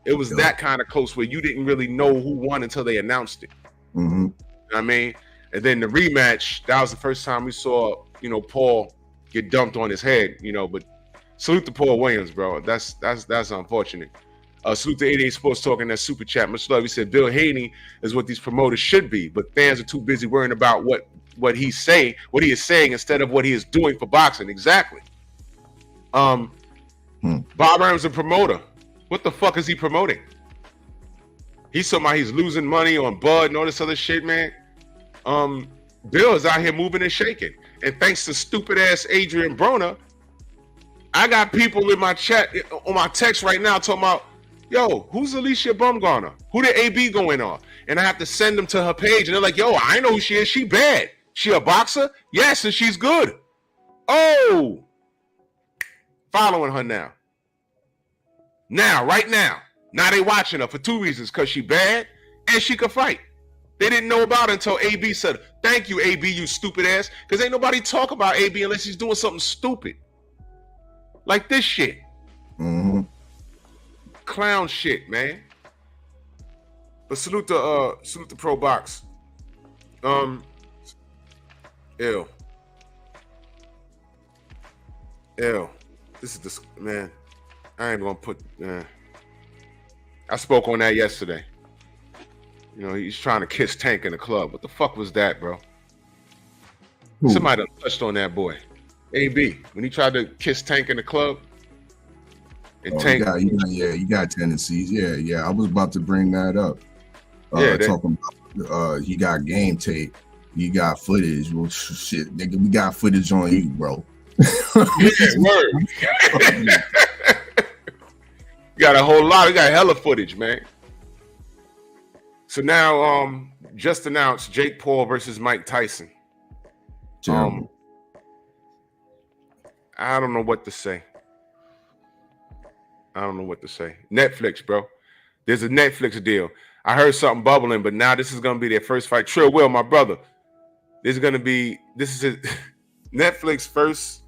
It was that kind of close where you didn't really know who won until they announced it. Mm-hmm. You know what I mean? And then the rematch, that was the first time we saw, Paul get dumped on his head, but salute to Paul Williams, bro. That's unfortunate. Salute to 88 Sports Talking, that super chat. Much love. He said Bill Haney is what these promoters should be, but fans are too busy worrying about what he is saying instead of what he is doing for boxing. Exactly. Bob Arum's a promoter. What the fuck is he promoting? He's talking about he's losing money on Bud and all this other shit, man. Bill is out here moving and shaking. And thanks to stupid ass Adrian Broner, I got people in my chat, on my text right now talking about, yo, who's Alicia Bumgarner? Who did AB go in on? And I have to send them to her page. And they're like, yo, I know who she is. She bad. She a boxer? Yes, and she's good. Oh. Following her now. Now, right now. Now they watching her for two reasons. Because she bad and she could fight. They didn't know about it until AB said, thank you, AB, you stupid ass. Because ain't nobody talk about AB unless he's doing something stupid. Like this shit. Mm-hmm. Clown shit, man. But salute the Pro Box. Ew. This is this, man. I ain't gonna put. I spoke on that yesterday. You know, he's trying to kiss Tank in the club. What the fuck was that, bro? Who? Somebody done touched on that boy. AB, when he tried to kiss Tank in the club. And Tank, you got tendencies. Yeah. I was about to bring that up. Talking about he got game tape. You got footage. Well, shit, nigga, we got footage on you, bro. Yeah, word. You got a whole lot. We got hella footage, man. So now, just announced Jake Paul versus Mike Tyson. I don't know what to say. Netflix, bro. There's a Netflix deal. I heard something bubbling, but now this is gonna be their first fight. Trill Will, my brother. This is it. Netflix first.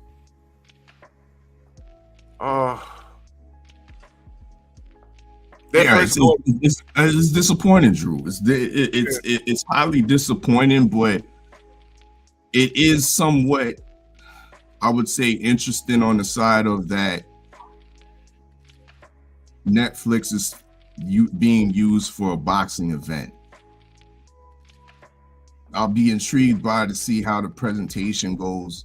It's disappointing, Drew. It's highly disappointing, but it is somewhat, I would say, interesting on the side of that Netflix is being used for a boxing event. I'll be intrigued to see how the presentation goes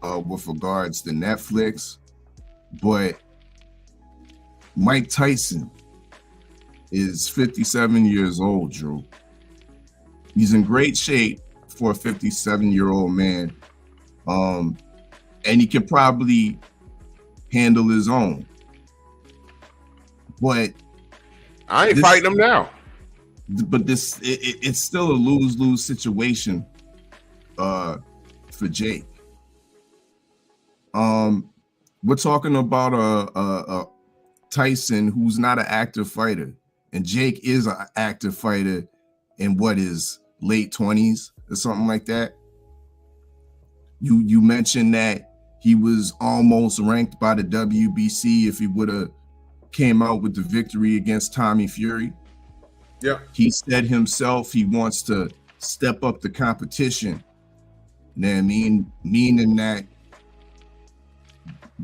with regards to Netflix, but Mike Tyson is 57 years old, Drew. He's in great shape for a 57-year-old man, and he can probably handle his own. But I ain't fighting him now. But it's still a lose-lose situation for Jake. We're talking about a Tyson who's not an active fighter, and Jake is an active fighter in what is late 20s or something like that. You mentioned that he was almost ranked by the WBC if he would have came out with the victory against Tommy Fury. Yeah. He said himself he wants to step up the competition. You know what I mean? Meaning that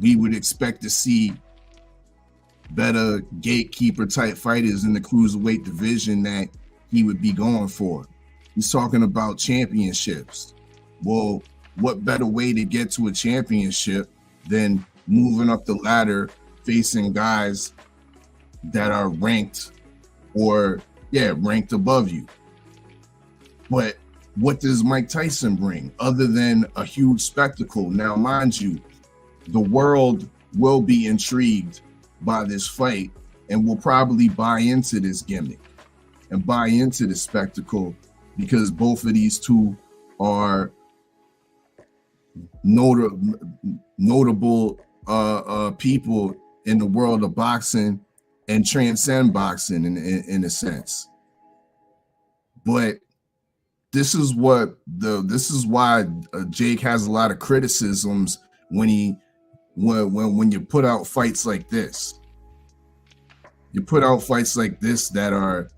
we would expect to see better gatekeeper type fighters in the cruiserweight division that he would be going for. He's talking about championships. Well, what better way to get to a championship than moving up the ladder, facing guys that are ranked above you? But what does Mike Tyson bring other than a huge spectacle? Now, mind you, the world will be intrigued by this fight and will probably buy into this gimmick and buy into the spectacle because both of these two are notable people in the world of boxing and transcend boxing in a sense. But this is why Jake has a lot of criticisms when you put out fights like this. You put out fights like this that are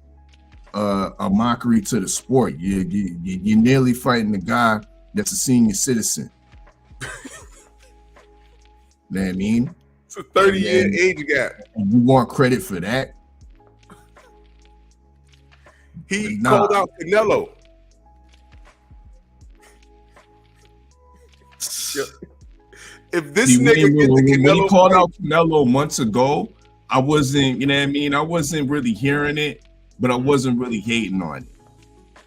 a mockery to the sport. You're nearly fighting a guy that's a senior citizen. You know what I mean? It's a 30-year age gap. And you want credit for that? He called out Canelo. If this nigga gets the Canelo, when he called out Canelo months ago, I wasn't, you know what I mean? I wasn't really hearing it, but I wasn't really hating on it.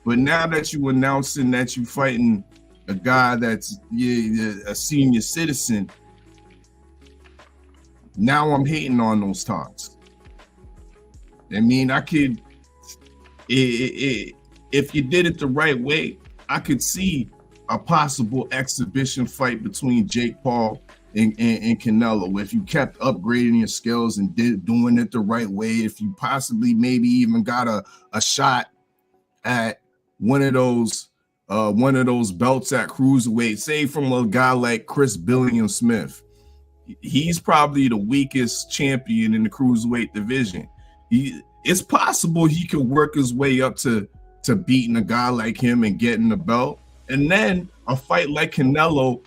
But now that you announcing that you fighting a guy that's a senior citizen, Now I'm hating on those talks. I mean, I could, if you did it the right way, I could see a possible exhibition fight between Jake Paul and Canelo. If you kept upgrading your skills and doing it the right way, if you possibly maybe even got a shot at one of those belts at cruiserweight, say from a guy like Chris Billiam Smith. He's probably the weakest champion in the cruiserweight division. It's possible he could work his way up to beating a guy like him and getting the belt. And then a fight like Canelo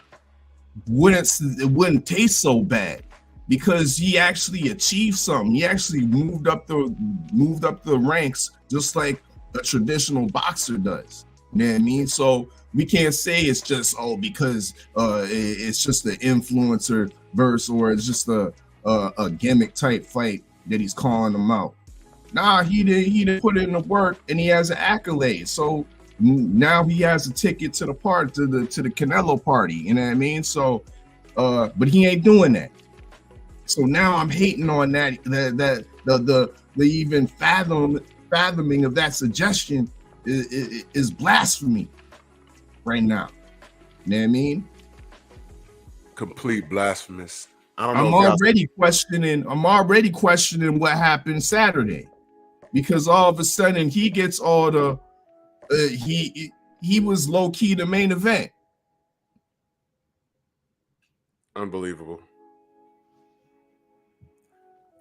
wouldn't taste so bad because he actually achieved something. He actually moved up the ranks just like a traditional boxer does. You know what I mean? So we can't say it's just because it's just an influencer verse or it's just a gimmick type fight that he's calling him out. Nah, he didn't put in the work and he has an accolade. So now he has a ticket to the Canelo party. You know what I mean? So, but he ain't doing that. So now I'm hating on that the even fathoming of that suggestion is blasphemy right now. You know what I mean? Complete blasphemous. I don't know. I'm already questioning what happened Saturday, because all of a sudden he gets all the he was low key the main event. Unbelievable.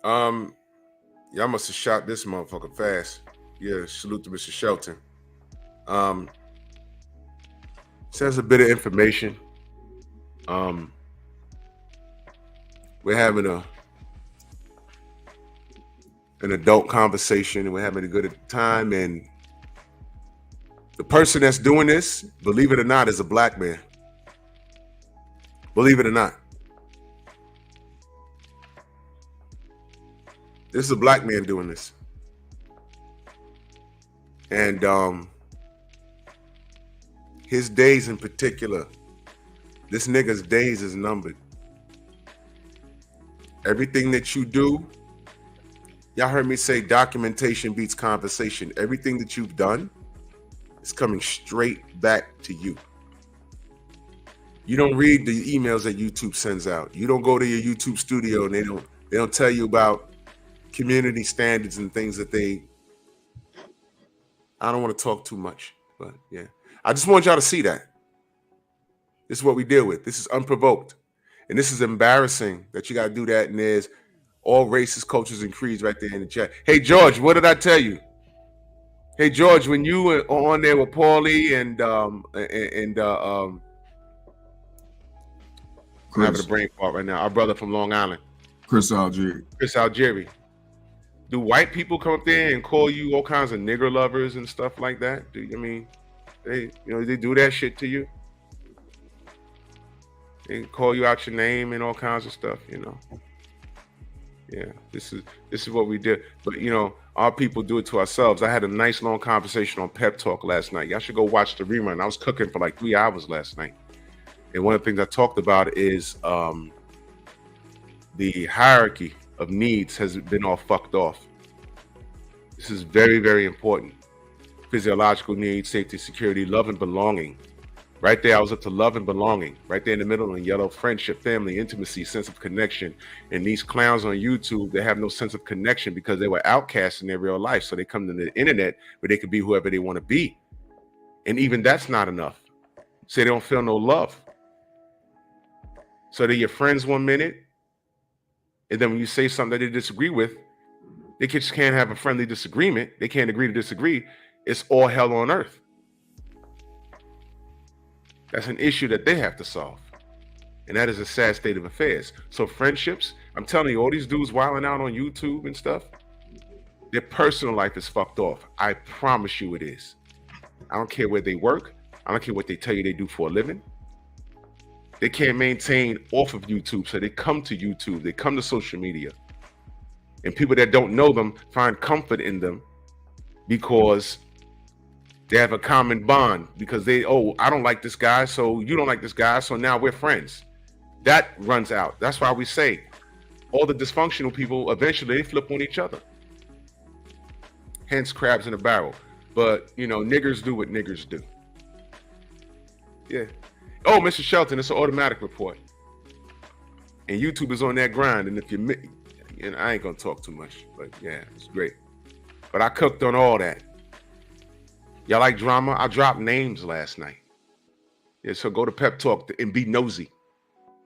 Y'all must have shot this motherfucker fast. Yeah, salute to Mr. Shelton. Says a bit of information. We're having an adult conversation and we're having a good time, and the person that's doing this, believe it or not, is a black man. Believe it or not. This is a black man doing this. And his days in particular, this nigga's days is numbered. Everything that you do, y'all heard me say documentation beats conversation. Everything that you've done is coming straight back to you. You don't read the emails that YouTube sends out. You don't go to your YouTube studio and they don't tell you about community standards and things that I don't want to talk too much, but yeah. I just want y'all to see that. This is what we deal with. This is unprovoked. And this is embarrassing that you got to do that. And there's all races, cultures, and creeds right there in the chat. Hey, George, what did I tell you? Hey, George, when you were on there with Paulie and I'm having a brain fart right now. Our brother from Long Island. Chris Algieri. Do white people come up there and call you all kinds of nigger lovers and stuff like that? They do that shit to you? They call you out your name and all kinds of stuff, Yeah, this is what we did. But our people do it to ourselves. I had a nice long conversation on Pep Talk last night. Y'all should go watch the rerun. I was cooking for like 3 hours last night. And one of the things I talked about is the hierarchy of needs has been all fucked off. This is very, very important. Physiological needs, safety, security, love and belonging. Right there, I was up to love and belonging. Right there in the middle in yellow, friendship, family, intimacy, sense of connection. And these clowns on YouTube, they have no sense of connection because they were outcasts in their real life. So they come to the internet where they can be whoever they want to be. And even that's not enough. So they don't feel no love. So they're your friends one minute, and then when you say something that they disagree with, they just can't have a friendly disagreement. They can't agree to disagree. It's all hell on earth. That's an issue that they have to solve. And that is a sad state of affairs. So friendships, I'm telling you, all these dudes wilding out on YouTube and stuff, their personal life is fucked off. I promise you it is. I don't care where they work. I don't care what they tell you they do for a living. They can't maintain off of YouTube, so they come to YouTube. They come to social media. And people that don't know them find comfort in them because they have a common bond. Because I don't like this guy, so you don't like this guy, so now we're friends. That runs out. That's why we say all the dysfunctional people, eventually they flip on each other. Hence crabs in a barrel. But, you know, niggers do what niggers do. Yeah. Oh, Mr. Shelton, it's an automatic report. And YouTube is on that grind. And if you, and I ain't gonna talk too much, but yeah, it's great. But I cooked on all that. Y'all like drama? I dropped names last night. Yeah, so go to Pep Talk and be nosy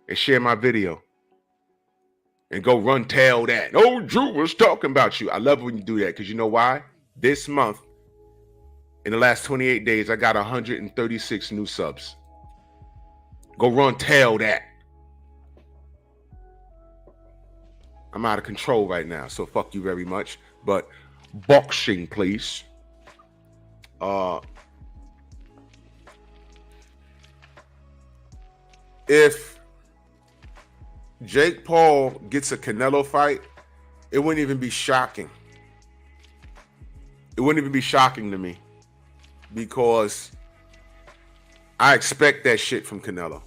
and share my video. And go run tell that. Oh, Drew was talking about you. I love when you do that because you know why? This month, in the last 28 days, I got 136 new subs. Go run tell that. I'm out of control right now, so fuck you very much. But boxing, please. If Jake Paul gets a Canelo fight, it wouldn't even be shocking. It wouldn't even be shocking to me because I expect that shit from Canelo.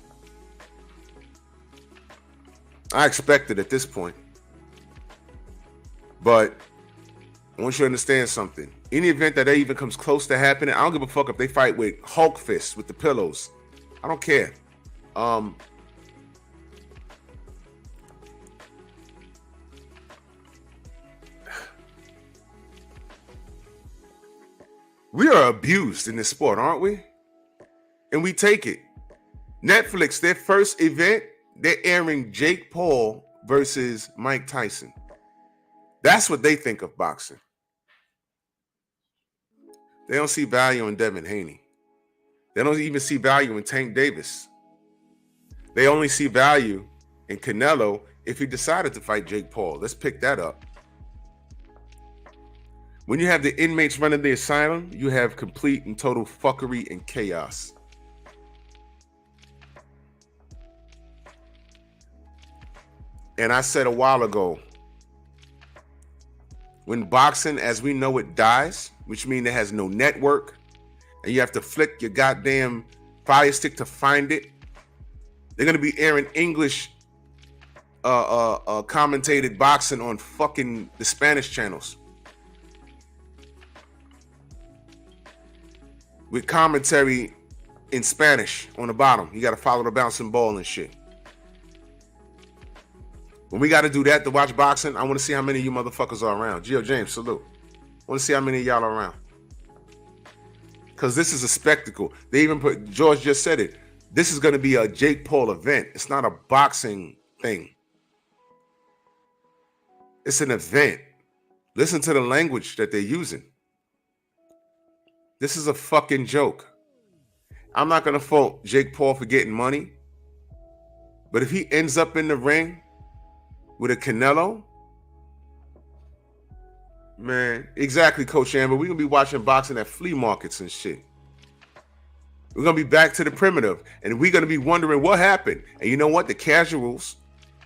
I expect it at this point. But I want you to understand something. Any event that even comes close to happening, I don't give a fuck if they fight with Hulk fists with the pillows. I don't care. We are abused in this sport, aren't we? And we take it. Netflix, their first event, they're airing Jake Paul versus Mike Tyson. That's what they think of boxing. They don't see value in Devin Haney. They don't even see value in Tank Davis. They only see value in Canelo if he decided to fight Jake Paul. Let's pick that up. When you have the inmates running the asylum, you have complete and total fuckery and chaos. And I said a while ago, when boxing as we know it dies, which means it has no network, and you have to flick your goddamn fire stick to find it, they're going to be airing English commentated boxing on fucking the Spanish channels. With commentary in Spanish on the bottom. You got to follow the bouncing ball and shit. When we got to do that to watch boxing, I want to see how many of you motherfuckers are around. Gio James, salute. I want to see how many of y'all are around. Because this is a spectacle. They even put, George just said it, this is going to be a Jake Paul event. It's not a boxing thing. It's an event. Listen to the language that they're using. This is a fucking joke. I'm not going to fault Jake Paul for getting money. But if he ends up in the ring with a Canelo, man, exactly, Coach Amber. We're going to be watching boxing at flea markets and shit. We're going to be back to the primitive. And we're going to be wondering what happened. And you know what? The casuals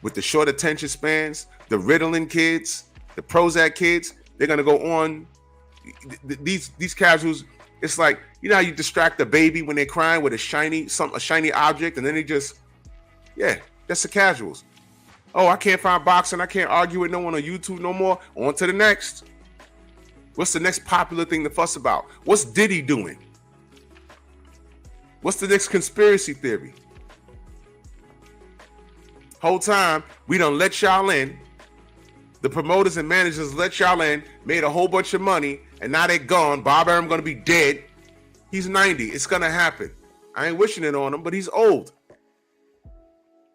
with the short attention spans, the Ritalin kids, the Prozac kids, they're going to go on. These casuals, it's like, you know how you distract a baby when they're crying with a shiny object, and then they just, yeah, that's the casuals. Oh, I can't find boxing. I can't argue with no one on YouTube no more. On to the next. What's the next popular thing to fuss about? What's Diddy doing? What's the next conspiracy theory? Whole time, we done let y'all in. The promoters and managers let y'all in, made a whole bunch of money, and now they're gone. Bob Arum gonna be dead. He's 90. It's gonna happen. I ain't wishing it on him, but he's old.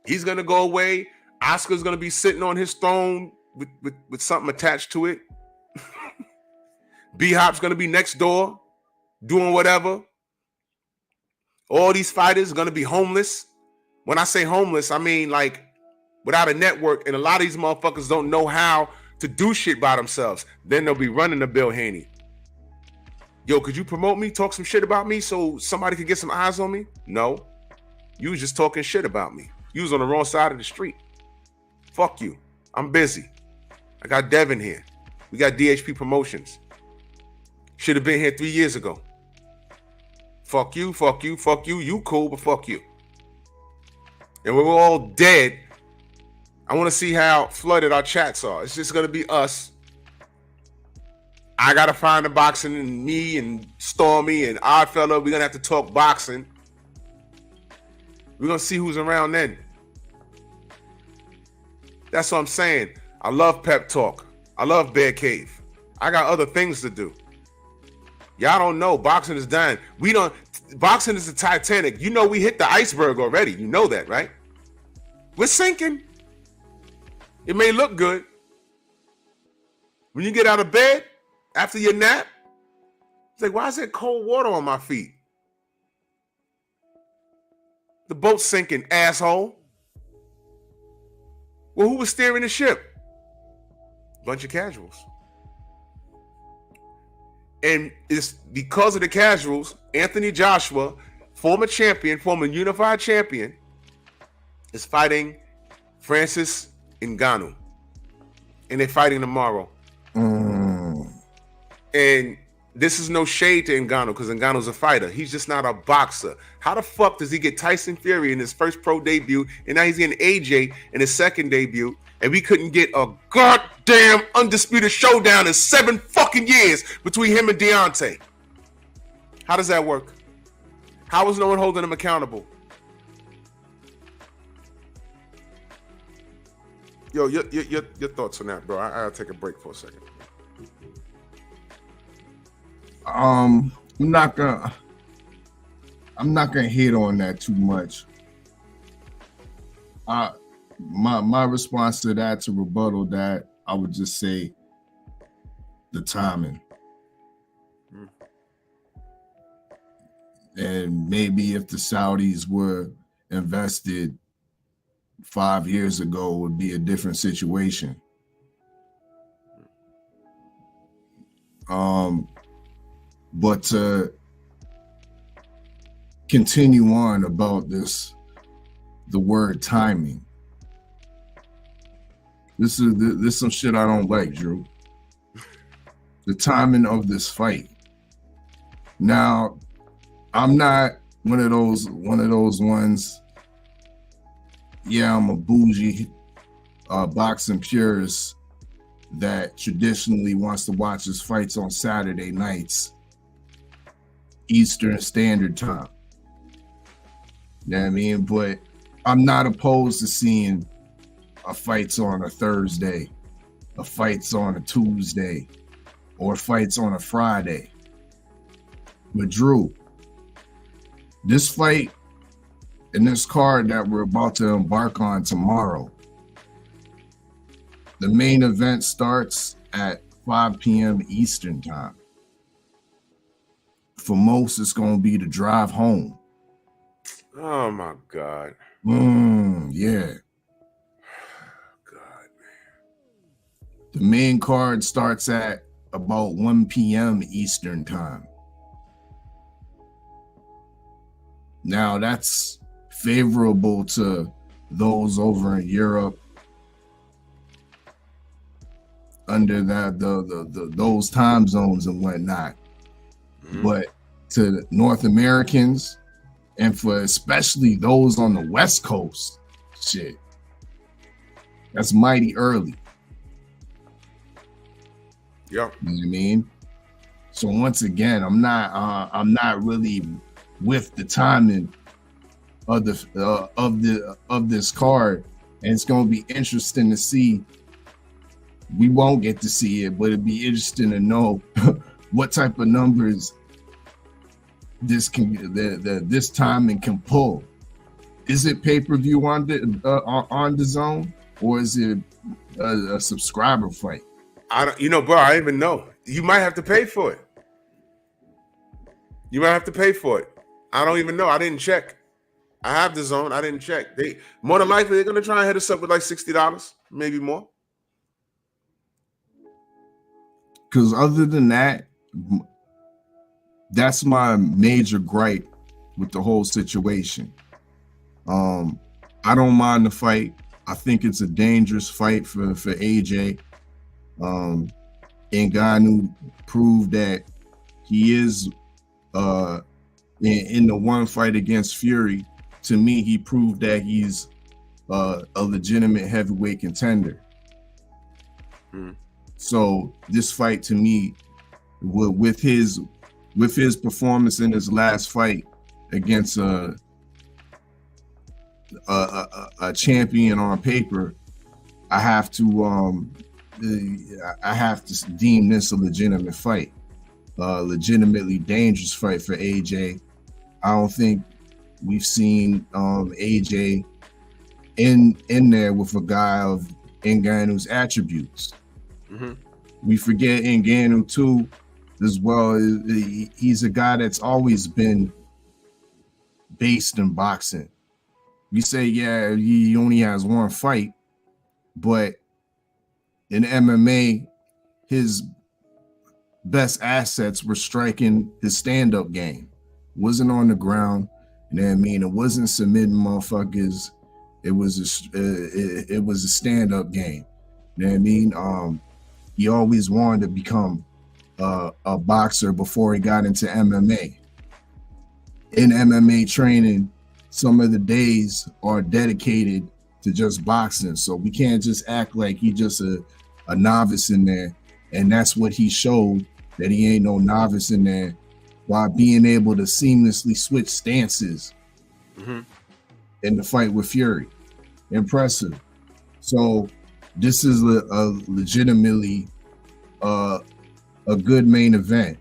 He's gonna go away. Oscar's gonna be sitting on his throne with something attached to it. B-Hop's gonna be next door, doing whatever. All these fighters are gonna be homeless. When I say homeless, I mean like without a network, and a lot of these motherfuckers don't know how to do shit by themselves. Then they'll be running to Bill Haney. Yo, could you promote me, talk some shit about me so somebody could get some eyes on me? No. You was just talking shit about me. You was on the wrong side of the street. Fuck you. I'm busy. I got Devin here. We got DHP Promotions. Should have been here 3 years ago. Fuck you, fuck you, fuck you. You cool, but fuck you. And when we're all dead, I want to see how flooded our chats are. It's just going to be us. I got to find the boxing, and me and Stormy and Oddfellow, we're going to have to talk boxing. We're going to see who's around then. That's what I'm saying. I love pep talk. I love Bear Cave. I got other things to do. Y'all don't know. Boxing is dying. Boxing is the Titanic. You know we hit the iceberg already. You know that, right? We're sinking. It may look good. When you get out of bed after your nap, it's like, why is there cold water on my feet? The boat's sinking, asshole. Well, who was steering the ship? Bunch of casuals. And it's because of the casuals, Anthony Joshua, former champion, former unified champion, is fighting Francis Ngannou. And they're fighting tomorrow. And this is no shade to Ngannou, because Ngannou's a fighter. He's just not a boxer. How the fuck does he get Tyson Fury in his first pro debut, and now he's getting AJ in his second debut, and we couldn't get a goddamn undisputed showdown in 7 fucking years between him and Deontay? How does that work? How is no one holding him accountable? Yo, your thoughts on that, bro? I'll take a break for a second. I'm not gonna hit on that too much. My response to that, to rebuttal that, I would just say the timing. And maybe if the Saudis were invested 5 years ago, it would be a different situation. But to continue on about this, the word timing. This is some shit I don't like, Drew. The timing of this fight. Now, I'm not one of those ones. Yeah, I'm a bougie boxing purist that traditionally wants to watch his fights on Saturday nights, Eastern Standard Time. You know what I mean? But I'm not opposed to seeing fights on a Thursday, fights on a Tuesday, or fights on a Friday. But Drew, this fight and this card that we're about to embark on tomorrow, the main event starts at 5 p.m. Eastern Time. For most, it's going to be the drive home. Oh, my God. Yeah. God, man. The main card starts at about 1 p.m. Eastern Time. Now, that's favorable to those over in Europe under those time zones and whatnot. But to North Americans, and for especially those on the West Coast, shit, that's mighty early. Yep. You know what I mean? So once again, I'm not really with the timing of this card, and it's going to be interesting to see. We won't get to see it, but it'd be interesting to know what type of numbers this timing can pull. Is it pay-per-view on the zone, or is it a subscriber fight? I don't, bro, I don't even know. You might have to pay for it. I don't even know. I didn't check. I have the zone. I didn't check. They more than likely they're gonna try and hit us up with like $60, maybe more. Because other than that, that's my major gripe with the whole situation. I don't mind the fight. I think it's a dangerous fight for AJ. Ngannou proved that he is in the one fight against Fury. To me, he proved that he's a legitimate heavyweight contender. So this fight to me, with his performance in his last fight against a champion on paper, I have to deem this a legitimate fight, legitimately dangerous fight for AJ. I don't think we've seen AJ in there with a guy of Ngannou's attributes. We forget Ngannou too, as well. He's a guy that's always been based in boxing. We say, yeah, he only has one fight, but in MMA, his best assets were striking his stand-up game. Wasn't on the ground, you know what I mean? It wasn't submitting motherfuckers. It was a stand-up game. You know what I mean? He always wanted to become a boxer before he got into MMA. In MMA training, some of the days are dedicated to just boxing. So we can't just act like he's just a novice in there. And that's what he showed, that he ain't no novice in there, while being able to seamlessly switch stances in the fight with Fury. Impressive. So this is a legitimately a good main event.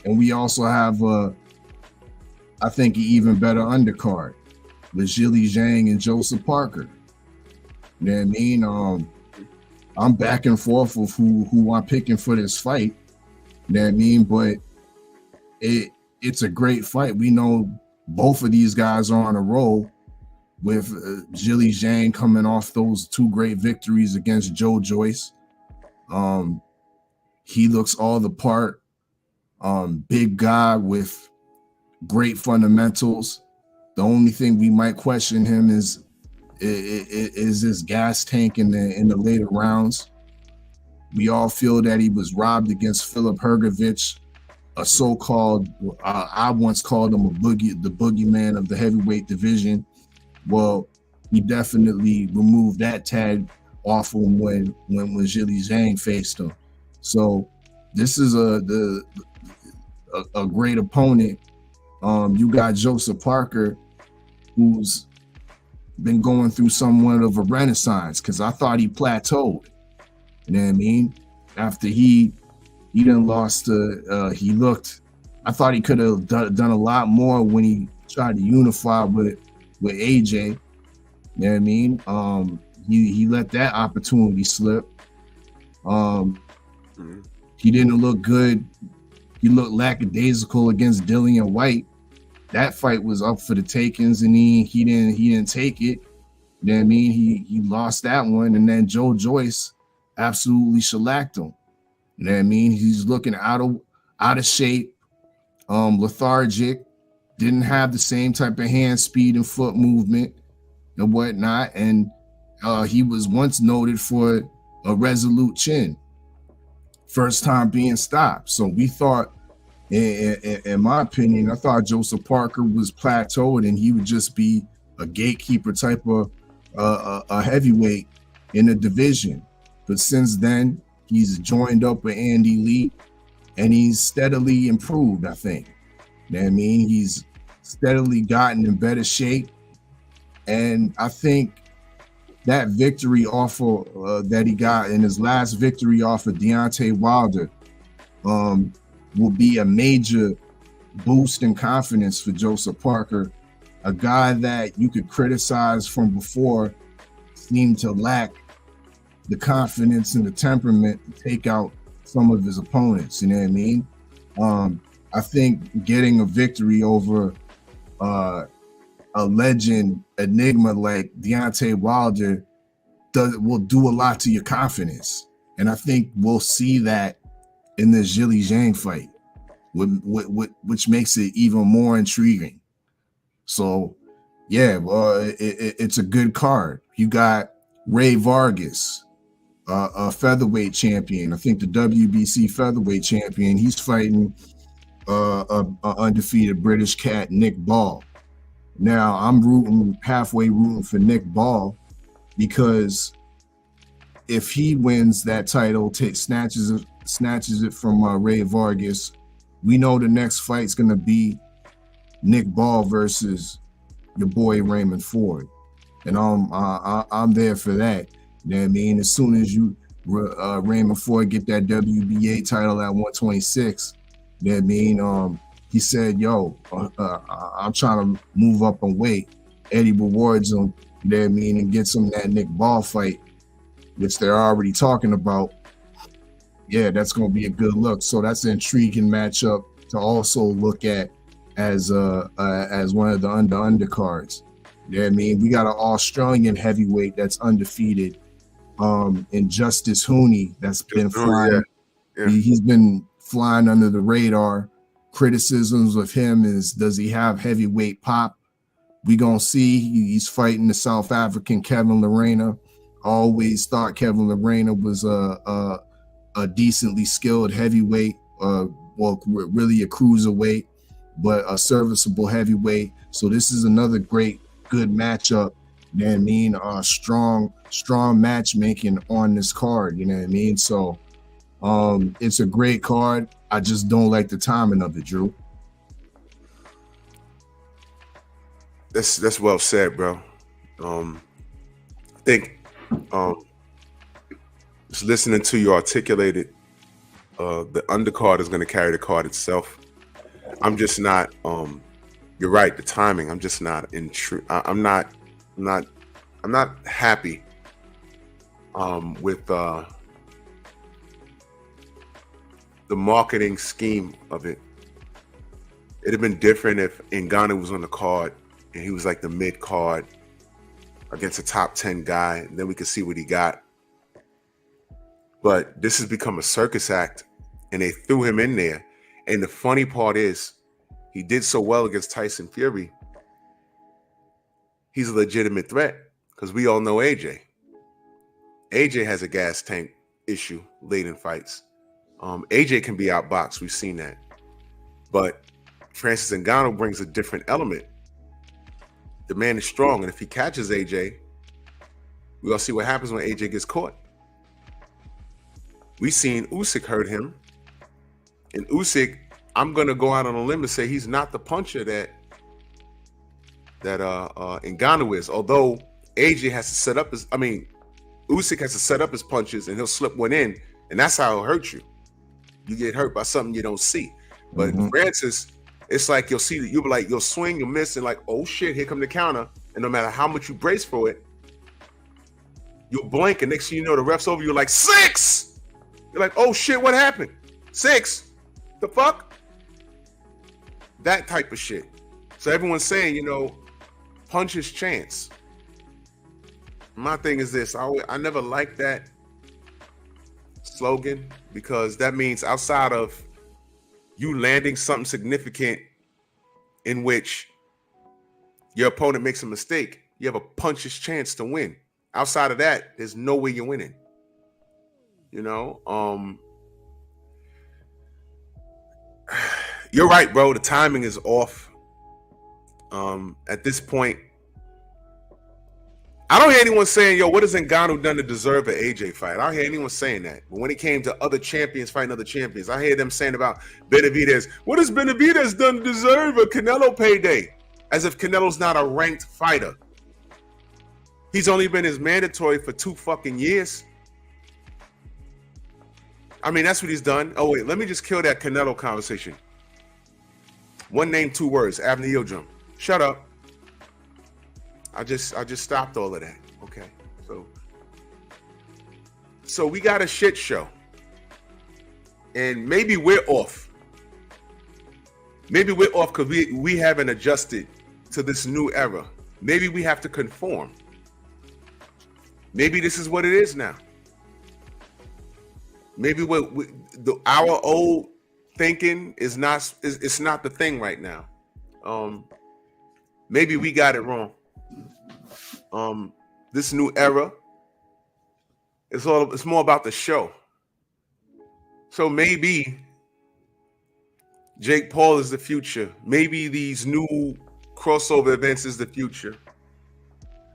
And we also have I think an even better undercard with Zhilei Zhang and Joseph Parker. You know what I mean? I'm back and forth with who I'm picking for this fight. You know what I mean? But it's a great fight. We know both of these guys are on a roll, with Zhilei Zhang coming off those two great victories against Joe Joyce. He looks all the part. Big guy with great fundamentals. The only thing we might question him is his gas tank in the later rounds. We all feel that he was robbed against Filip Hrgović, a so-called, I once called him the boogeyman of the heavyweight division. Well, he definitely removed that tag off him when Zhilei Zhang faced him. So this is a great opponent. You got Joseph Parker, who's been going through somewhat of a renaissance, because I thought he plateaued. You know what I mean? After he done lost I thought he could have done a lot more when he tried to unify with AJ. You know what I mean? He let that opportunity slip. He didn't look good. He looked lackadaisical against Dillian White. That fight was up for the takings, and he didn't take it. You know what I mean? He lost that one, and then Joe Joyce absolutely shellacked him. You know what I mean? He's looking out of shape, lethargic, didn't have the same type of hand speed and foot movement and whatnot. And he was once noted for a resolute chin. First time being stopped. So we thought, in my opinion, I thought Joseph Parker was plateaued and he would just be a gatekeeper type of a heavyweight in the division. But since then, he's joined up with Andy Lee, and he's steadily improved, I think. You know what I mean? He's steadily gotten in better shape. And I think that victory off of that he got in his last victory off of Deontay Wilder will be a major boost in confidence for Joseph Parker, a guy that you could criticize from before seemed to lack the confidence and the temperament to take out some of his opponents. You know what I mean? I think getting a victory over a legend enigma like Deontay Wilder will do a lot to your confidence. And I think we'll see that in the Zhilei Zhang fight, which makes it even more intriguing. So, yeah, it's a good card. You got Ray Vargas, a featherweight champion. I think the WBC featherweight champion. He's fighting a undefeated British cat, Nick Ball. Now, I'm halfway rooting for Nick Ball because if he wins that title, snatches it from Ray Vargas, we know the next fight's gonna be Nick Ball versus your boy Raymond Ford, and I'm there for that. You know what I mean? As soon as Raymond Ford get that WBA title at 126, you know what I mean? He said, "Yo, I'm trying to move up in weight." Eddie rewards him, you know what I mean, and gets him that Nick Ball fight, which they're already talking about. Yeah, that's going to be a good look. So that's an intriguing matchup to also look at as one of the undercards. You know what I mean? We got an Australian heavyweight that's undefeated, in Justice Hooney, that's been flying. Yeah. He's been flying under the radar. Criticisms of him is, does he have heavyweight pop? We gonna see. He's fighting the South African Kevin Lerena. Always thought Kevin Lerena was a decently skilled heavyweight, well, really a cruiserweight, but a serviceable heavyweight. So this is another good matchup. You know what I mean? Strong matchmaking on this card. You know what I mean? So it's a great card. I just don't like the timing of it, Drew. That's well said, bro. I think just listening to you articulate it, the undercard is going to carry the card itself. I'm just not. You're right. The timing. I'm just not I'm not happy with the marketing scheme of it. It'd have been different if Ngannou was on the card and he was like the mid card against a top 10 guy, and then we could see what he got. But this has become a circus act, and they threw him in there. And the funny part is, he did so well against Tyson Fury. He's a legitimate threat because we all know AJ. AJ has a gas tank issue late in fights. AJ can be outboxed. We've seen that. But Francis Ngannou brings a different element. The man is strong, and if he catches AJ, we're going to see what happens when AJ gets caught. We've seen Usyk hurt him. And Usyk, I'm going to go out on a limb and say he's not the puncher that Ngannou is. Although AJ has to set up Usyk has to set up his punches, and he'll slip one in, and that's how it'll hurt you. You get hurt by something you don't see. But Francis, it's like you'll be like, you'll swing, you'll miss, and like, oh shit, here come the counter. And no matter how much you brace for it, you'll blink, and next thing you know, the ref's over, you're like, 6! You're like, oh shit, what happened? 6? The fuck? That type of shit. So everyone's saying, punch his chance. My thing is this, I never liked that slogan, because that means outside of you landing something significant in which your opponent makes a mistake, you have a puncher's chance to win. Outside of that, there's no way you're winning. You're right, bro. The timing is off. At this point, I don't hear anyone saying, yo, what has Ngannou done to deserve an AJ fight? I don't hear anyone saying that. But when it came to other champions fighting other champions, I hear them saying about Benavidez, what has Benavidez done to deserve a Canelo payday? As if Canelo's not a ranked fighter. He's only been his mandatory for 2 fucking years. I mean, that's what he's done. Oh, wait, let me just kill that Canelo conversation. One name, 2 words, Abner Yildirim. Shut up. I just stopped all of that. Okay. So we got a shit show. And maybe we're off. Maybe we're off because we haven't adjusted to this new era. Maybe we have to conform. Maybe this is what it is now. Maybe our old thinking is not the thing right now. Maybe we got it wrong. This new era, it's more about the show. So maybe Jake Paul is the future. Maybe these new crossover events is the future.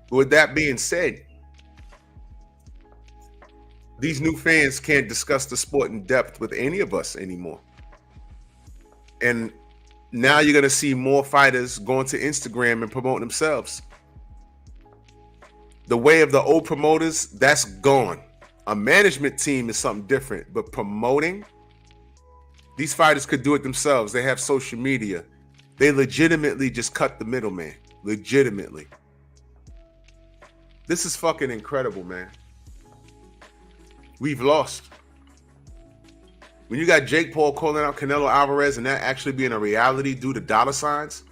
But with that being said, these new fans can't discuss the sport in depth with any of us anymore. And now you're gonna see more fighters going to Instagram and promoting themselves. The way of the old promoters, that's gone. A management team is something different, but promoting, these fighters could do it themselves. They have social media. They legitimately just cut the middleman. Legitimately. This is fucking incredible, man. We've lost. When you got Jake Paul calling out Canelo Alvarez and that actually being a reality due to dollar signs,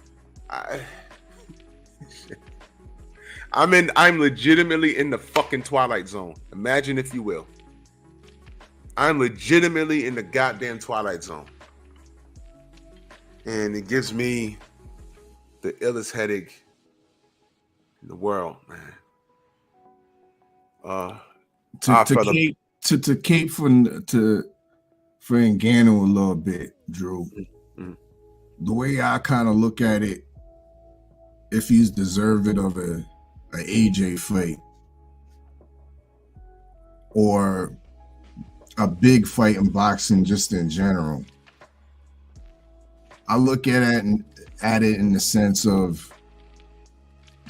I'm legitimately in the fucking twilight zone. Imagine if you will. I'm legitimately in the goddamn twilight zone. And it gives me the illest headache in the world, man. To cape for Ngannou a little bit, Drew. Mm-hmm. The way I kind of look at it, if he's deserving of a AJ fight or a big fight in boxing just in general, I look at it in the sense of,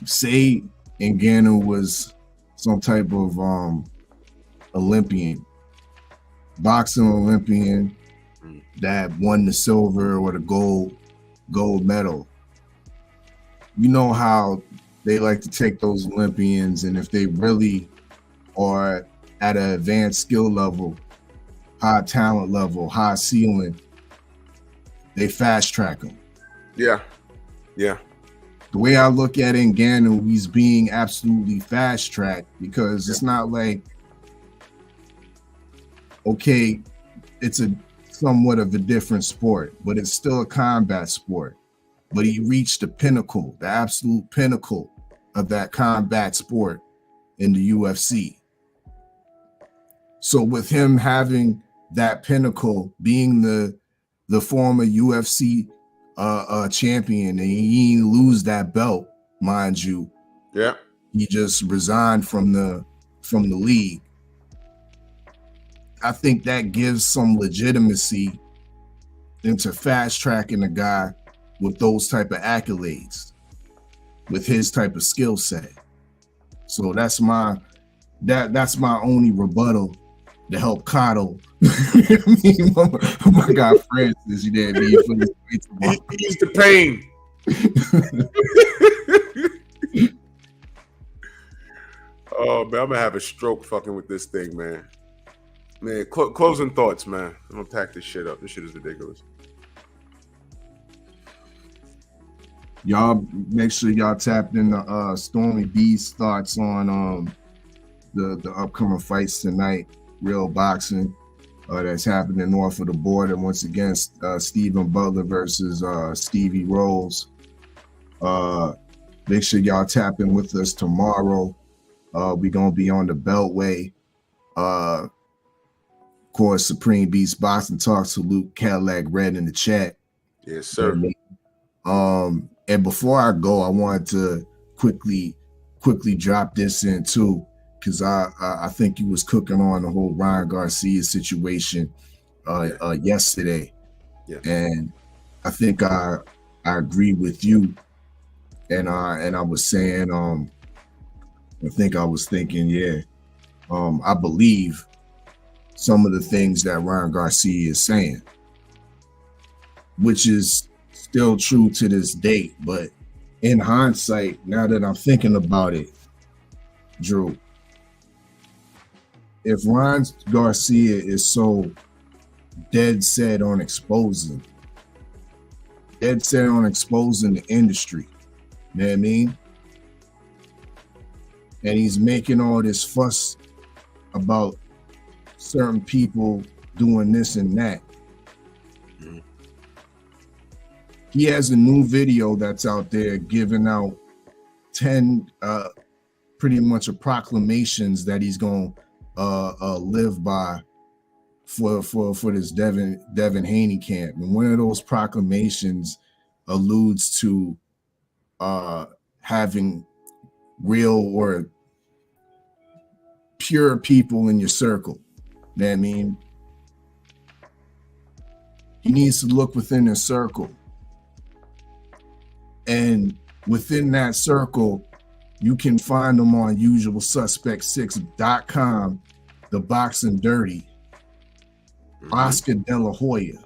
say Ngannou was some type of Olympian, boxing Olympian that won the silver or the gold medal. You know how they like to take those Olympians, and if they really are at an advanced skill level, high talent level, high ceiling, they fast track them. Yeah. The way I look at Ngannou, he's being absolutely fast tracked because it's not like, okay, it's a somewhat of a different sport, but it's still a combat sport. But he reached the pinnacle, the absolute pinnacle of that combat sport in the UFC. So with him having that pinnacle, being the former UFC champion, and he didn't lose that belt, mind you. Yeah. He just resigned from the league. I think that gives some legitimacy into fast tracking a guy with those type of accolades, with his type of skill set. So that's my only rebuttal to help coddle my guy Francis. You did me for this. He's the pain. Oh man, I'm gonna have a stroke fucking with this thing, man. Man, closing thoughts, man. I'm gonna pack this shit up. This shit is ridiculous. Y'all make sure y'all tapped in the Stormy B's thoughts on the upcoming fights tonight. Real boxing that's happening north of the border. Once again, Stephen Butler versus Stevie Rolls. Make sure y'all tap in with us tomorrow. We're gonna be on the Beltway. Of course, Supreme Beast Boxing Talks to Luke Cadillac Red in the chat. Yes, sir. And before I go, I wanted to quickly drop this in too, because I think you was cooking on the whole Ryan Garcia situation yesterday. Yeah. And I think I agree with you. And I was saying, I was thinking, I believe some of the things that Ryan Garcia is saying, which is still true to this date. But in hindsight, now that I'm thinking about it, Drew, if Ryan Garcia is so dead set on exposing the industry, you know what I mean? And he's making all this fuss about certain people doing this and that. Mm-hmm. He has a new video that's out there giving out 10 pretty much proclamations that he's going to live by for this Devin Haney camp. And one of those proclamations alludes to having real or pure people in your circle. You know what I mean? He needs to look within his circle. And within that circle, you can find them on usualsuspect6.com, The Boxing Dirty, Oscar De La Hoya.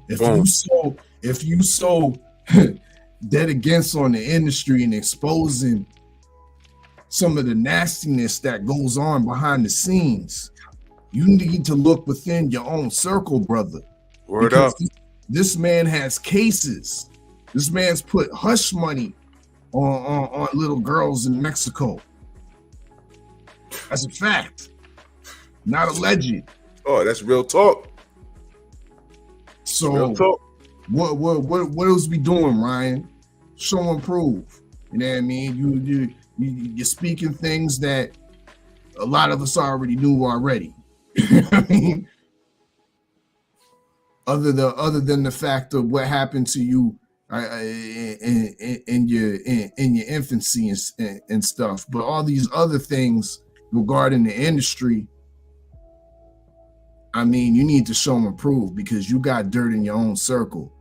If you so dead against on the industry and exposing some of the nastiness that goes on behind the scenes, you need to look within your own circle, brother. Word because up. This man has cases. This man's put hush money on little girls in Mexico. That's a fact, not alleged. Oh, that's real talk. So Real talk. what else we doing, Ryan? Show and prove. You know what I mean? You're speaking things that a lot of us already knew already. I mean, other than the fact of what happened to you in your infancy and stuff, but all these other things regarding the industry, I mean, you need to show and prove because you got dirt in your own circle.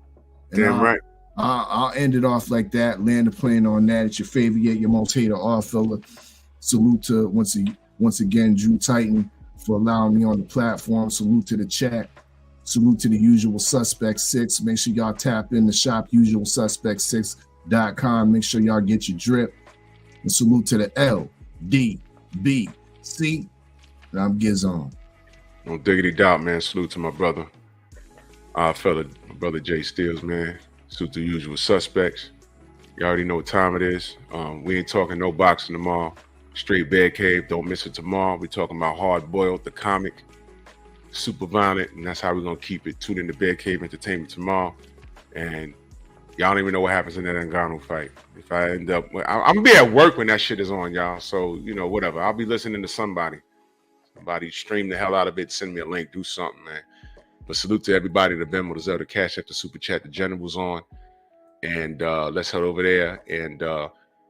And Damn right. I'll end it off like that. Land the plane on that. It's your favorite yet your most hated off fella. Salute to once again Drew Titan for allowing me on the platform. Salute to the chat. Salute to the Usual Suspect 6. Make sure y'all tap in the shop usualsuspect6.com. Make sure y'all get your drip. And salute to the LDBC. And I'm Gizon. No diggity doubt, man. Salute to my brother. My brother Jay Steels, man. Salute to the Usual Suspects. You already know what time it is. We ain't talking no boxing tomorrow. Straight Bed Cave. Don't miss it tomorrow. We talking about Hard Boiled, the comic. Super violent, and that's how we're gonna keep it. Tune in to Bed Cave Entertainment tomorrow. And y'all don't even know what happens in that Ngannou fight. If I end up, I'm gonna be at work when that shit is on, y'all. So, you know, whatever. I'll be listening to somebody. Somebody stream the hell out of it, send me a link, do something, man. But salute to everybody, the Venmo, the Zelle, the Cash App, the Super Chat, the General's on. And let's head over there and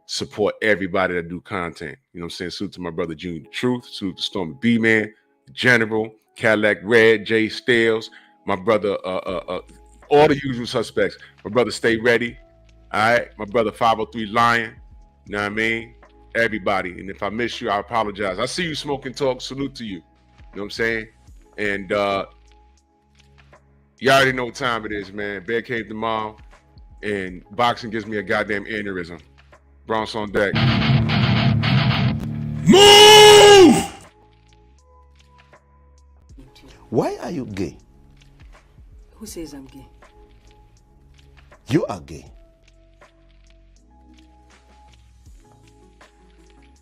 support everybody that do content. You know what I'm saying? Salute to my brother Junior the Truth, salute to Stormy B Man, General, Cadillac Red, Jay Steels, my brother, all the Usual Suspects. My brother Stay Ready, all right? My brother 503 Lion, you know what I mean? Everybody. And if I miss you, I apologize. I see you smoking talk. Salute to you. You know what I'm saying? And you already know what time it is, man. Bed Cave tomorrow. And boxing gives me a goddamn aneurysm. Bronx on deck. Move! Why are you gay? Who says I'm gay? You are gay.